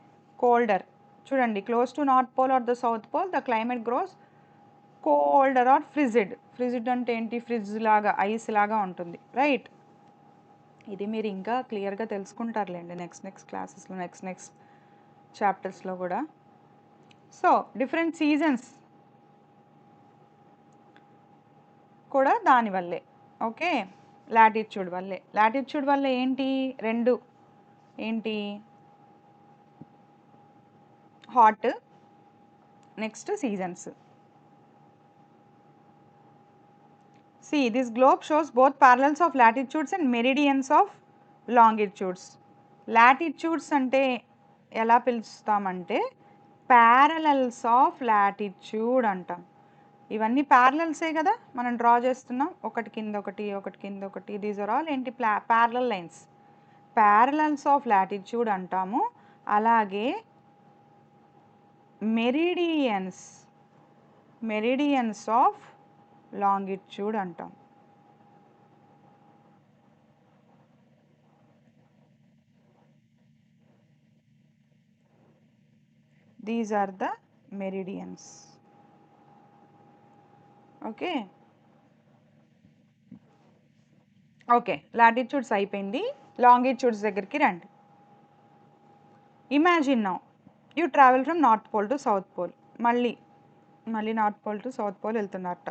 కోల్డర్. చూడండి, close to north pole or the south pole the climate grows colder or frigid. Frigid అంటే ఏంటి? ఫ్రిడ్జ్ లాగా, ఐస్ లాగా ఉంటుంది, రైట్? ఇది మీరు ఇంకా క్లియర్గా తెలుసుకుంటారులేండి నెక్స్ట్ క్లాసెస్లో, నెక్స్ట్ చాప్టర్స్లో కూడా. సో డిఫరెంట్ సీజన్స్ కూడా దానివల్లే, ఓకే, లాటిట్యూడ్ వల్లే. లాటిట్యూడ్ వల్ల ఏంటి? రెండు ఏంటి? Hot, next seasons. See, this globe shows both parallels of latitudes and meridians of longitudes. Latitudes అంటే ఎలా పిలుస్తామంటే parallels of latitude అంటాం. ఇవన్నీ ప్యారలల్సే కదా మనం డ్రా చేస్తున్నాం, ఒకటి కింద ఒకటి, ఒకటి కింద ఒకటి. దీస్ ఆర్ ఆల్ ఏంటి? Parallel lines, parallels of latitude అంటాము. అలాగే మెరిడియన్స్ ఆఫ్ లాంగిట్యూడ్ అంటాం. These are the meridians, okay. Okay, latitudes అయిపోయింది, లాంగిట్యూడ్స్ దగ్గరికి రండి. Imagine now you travel from north pole to south pole, మళ్ళీ north pole to south pole వెళ్తున్నారట,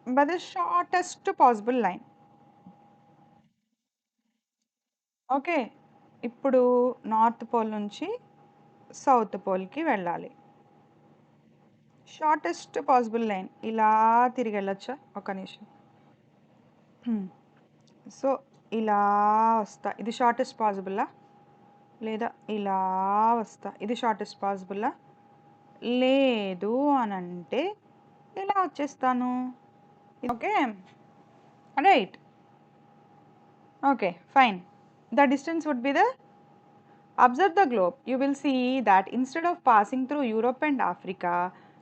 by the shortest possible line. Okay, ఇప్పుడు నార్త్ పోల్ నుంచి సౌత్ పోల్కి వెళ్ళాలి, షార్టెస్ట్ పాసిబుల్ లైన్ ఇలా తిరిగి వెళ్ళొచ్చా? ఒక నిమిషం. సో ఇలా వస్తా, ఇది షార్టెస్ట్ పాసిబుల్లా? లేదా ఇలా వస్తా, ఇది షార్టెస్ట్ పాసిబుల్లా? లేదు అని అంటే ఇలా వచ్చేస్తాను, okay, right. Okay, fine. The distance would be the, observe the globe, you will see that instead of passing through Europe and Africa,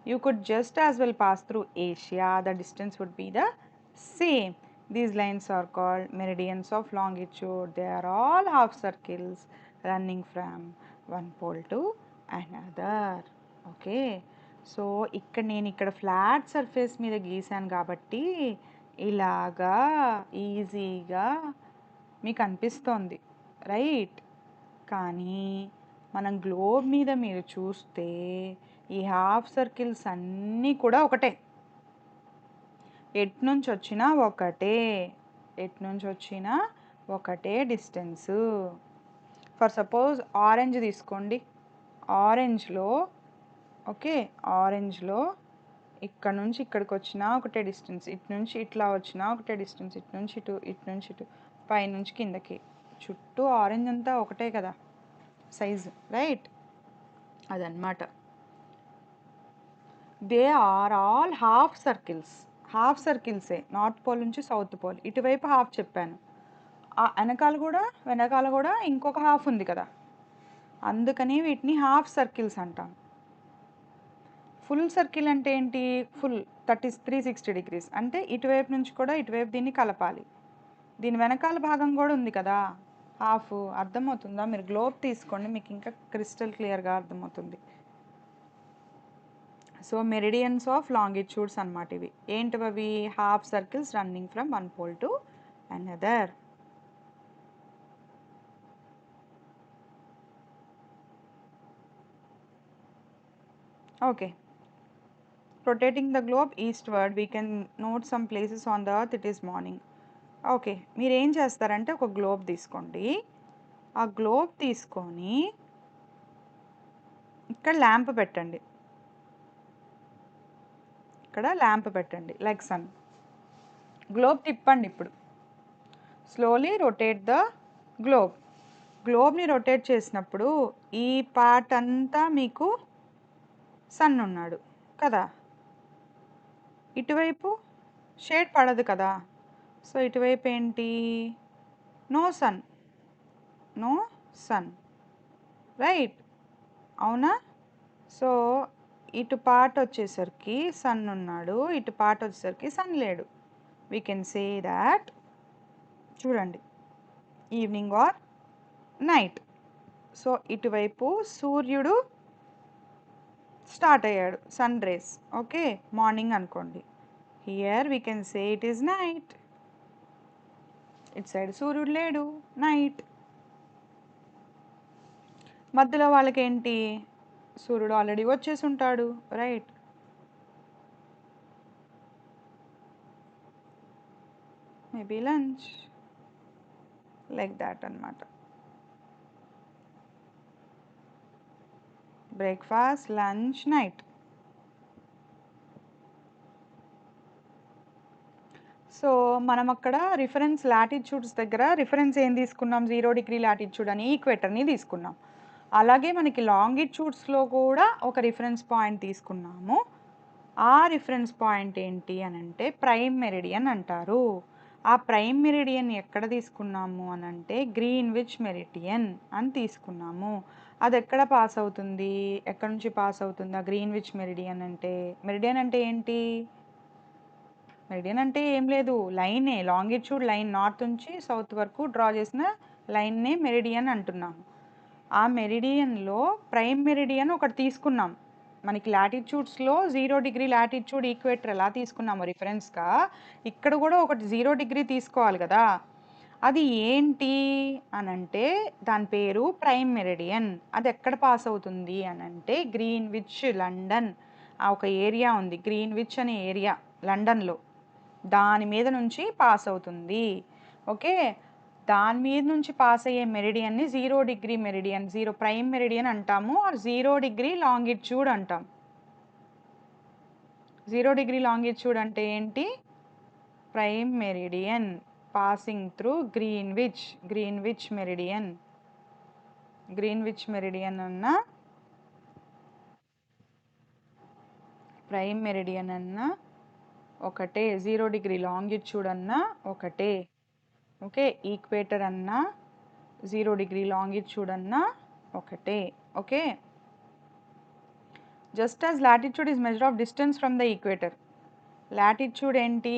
you could just as well pass through Asia. The distance would be the same. These lines are called meridians of longitude. They are all half circles running from one pole to another. Okay, so నేను ఇక్కడ ఫ్లాట్ సర్ఫేస్ మీద గీసాను కాబట్టి ఇలాగా ఈజీగా మీకు అనిపిస్తోంది, రైట్? కానీ మనం గ్లోబ్ మీద మీరు చూస్తే ఈ హాఫ్ సర్కిల్స్ అన్నీ కూడా ఒకటే, ఎటు నుంచి వచ్చినా ఒకటే, ఎటు నుంచి వచ్చినా ఒకటే డిస్టెన్సు. ఫర్ సపోజ్ ఆరెంజ్ తీసుకోండి, ఆరెంజ్లో, ఓకే, ఆరెంజ్లో ఇక్కడ నుంచి ఇక్కడికి వచ్చినా ఒకటే డిస్టెన్స్, ఇటు నుంచి ఇట్లా వచ్చినా ఒకటే డిస్టెన్స్, ఇటు నుంచి ఇటు, ఇటు నుంచి ఇటు, పైనుంచి కిందకి, చుట్టూ ఆరెంజ్ అంతా ఒకటే కదా సైజు, రైట్? అదనమాట. They are all half circles, half సర్కిల్సే. నార్త్ పోల్ నుంచి సౌత్ పోల్, ఇటువైపు హాఫ్ చెప్పాను, వెనకాల కూడా ఇంకొక హాఫ్ ఉంది కదా, అందుకని వీటిని హాఫ్ సర్కిల్స్ అంటాం. ఫుల్ సర్కిల్ అంటే ఏంటి? ఫుల్ 360 degrees అంటే ఇటువైపు నుంచి కూడా ఇటువైపు దీన్ని కలపాలి, దీని వెనకాల భాగం కూడా ఉంది కదా హాఫ్. అర్థమవుతుందా? మీరు గ్లోబ్ తీసుకోండి, మీకు ఇంకా క్రిస్టల్ క్లియర్గా అర్థమవుతుంది. సో మెరిడియన్స్ ఆఫ్ లాంగిట్యూడ్స్ అన్నమాట ఇవి. ఏంటివి అవి? Half circles running from one pole to another. Okay. Rotating the globe eastward we can note some places on the earth it is morning. Okay. మీరేం చేస్తారంటే ఒక గ్లోబ్ తీసుకోండి. ఆ గ్లోబ్ తీసుకొని ఇక్కడ ల్యాంప్ పెట్టండి. ఇక్కడ ల్యాంప్ పెట్టండి లైక్ సన్. గ్లోబ్ తిప్పండి ఇప్పుడు. Slowly rotate the globe. గ్లోబ్‌ని రొటేట్ చేసినప్పుడు ఈ పార్ట్ అంతా మీకు సన్ ఉన్నాడు కదా! ఇటువైపు షేడ్ పడదు కదా! సో, ఇటువైపు ఏంటి? No sun. No sun. Right? అవునా? సో, ఇటు పార్ట్ వచ్చేసరికి సన్ ఉన్నాడు. ఇటు పార్ట్ వచ్చేసరికి సన్ లేడు. వీ కెన్ సే థాట్ చూడండి. Evening or night. సో, ఇటువైపు సూర్యుడు స్టార్ట్ అయ్యాడు. Sun rays. ఓకే. మార్నింగ్ అనుకోండి. Here we can say it is night. ఇటు సైడ్ సూర్యుడు లేడు. నైట్. మధ్యలో వాళ్ళకేంటి? సూర్యుడు ఆల్రెడీ వచ్చేసి ఉంటాడు. Right? Maybe lunch. Like that అన్నమాట. Breakfast, lunch, night. సో, మనం అక్కడ రిఫరెన్స్ లాటిట్యూడ్స్ దగ్గర రిఫరెన్స్ ఏం తీసుకున్నాం? 0 డిగ్రీ లాటిట్యూడ్ అని ఈక్వేటర్‌ని తీసుకున్నాం. అలాగే మనకి లాంగిట్యూడ్స్‌లో కూడా ఒక రిఫరెన్స్ పాయింట్ తీసుకున్నాము. ఆ రిఫరెన్స్ పాయింట్ ఏంటి అనంటే ప్రైమ్ మెరిడియన్ అంటారు. ఆ ప్రైమ్ మెరిడియన్ ఎక్కడ తీసుకున్నాము అనంటే గ్రీన్‌విచ్ మెరిడియన్ అని తీసుకున్నాము. అదెక్కడ పాస్ అవుతుంది? ఎక్కడి నుంచి పాస్ అవుతుంది ఆ గ్రీన్‌విచ్ మెరిడియన్ అంటే? మెరిడియన్ అంటే ఏంటి? మెరిడియన్ అంటే ఏం లేదు. లైనే. లాంగిట్యూడ్ లైన్ నార్త్ నుంచి సౌత్ వరకు డ్రా చేసిన లైన్‌నే మెరిడియన్ అంటున్నాము. ఆ మెరిడియన్‌లో ప్రైమ్ మెరిడియన్ ఒకటి తీసుకున్నాం. మనకి లాటిట్యూడ్స్‌లో 0 డిగ్రీ లాటిట్యూడ్ ఈక్వేటర్ ఎలా తీసుకున్నామో రిఫరెన్స్‌గా, ఇక్కడ కూడా ఒకటి 0 డిగ్రీ తీసుకోవాలి కదా! అది ఏంటి అనంటే దాని పేరు ప్రైమ్ మెరిడియన్. అది ఎక్కడ పాస్ అవుతుంది అనంటే గ్రీన్‌విచ్, లండన్. ఆ ఒక ఏరియా ఉంది. గ్రీన్‌విచ్ అనే ఏరియా లండన్‌లో. దాని మీద నుంచి పాస్ అవుతుంది. ఓకే. దాని మీద నుంచి పాస్ అయ్యే మెరిడియన్‌ని 0 డిగ్రీ మెరిడియన్, 0 ప్రైమ్ మెరిడియన్ అంటాము. ఆర్ 0 డిగ్రీ లాంగిట్యూడ్ అంటాం. 0 డిగ్రీ లాంగిట్యూడ్ అంటే ఏంటి? Prime meridian passing through Greenwich. Greenwich meridian. Greenwich meridian అన్నా ప్రైమ్ మెరిడియన్ అన్నా ఒకటే. 0 డిగ్రీ లాంగిట్యూడ్ అన్నా ఒకటే. ఓకే. ఈక్వేటర్ అన్నా 0 డిగ్రీ లాంగిట్యూడ్ అన్నా ఒకటే. Okay. Just as latitude is measure of distance from the equator. Latitude ఏంటి?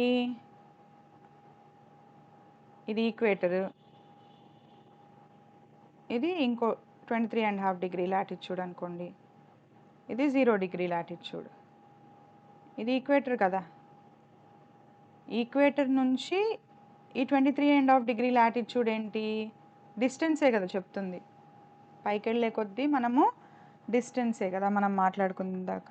ఇది ఈక్వేటర్. ఇది ఇంకో 23.5 డిగ్రీ లాటిట్యూడ్ అనుకోండి. ఇది 0 డిగ్రీ లాటిట్యూడ్. ఇది ఈక్వేటర్ కదా! ఈక్వేటర్ నుంచి ఈ 23.5 డిగ్రీ లాటిట్యూడ్ ఏంటి? డిస్టెన్సే కదా చెప్తుంది. పైకెళ్ళే కొద్దీ మనము డిస్టెన్సే కదా మనం మాట్లాడుకుందాక.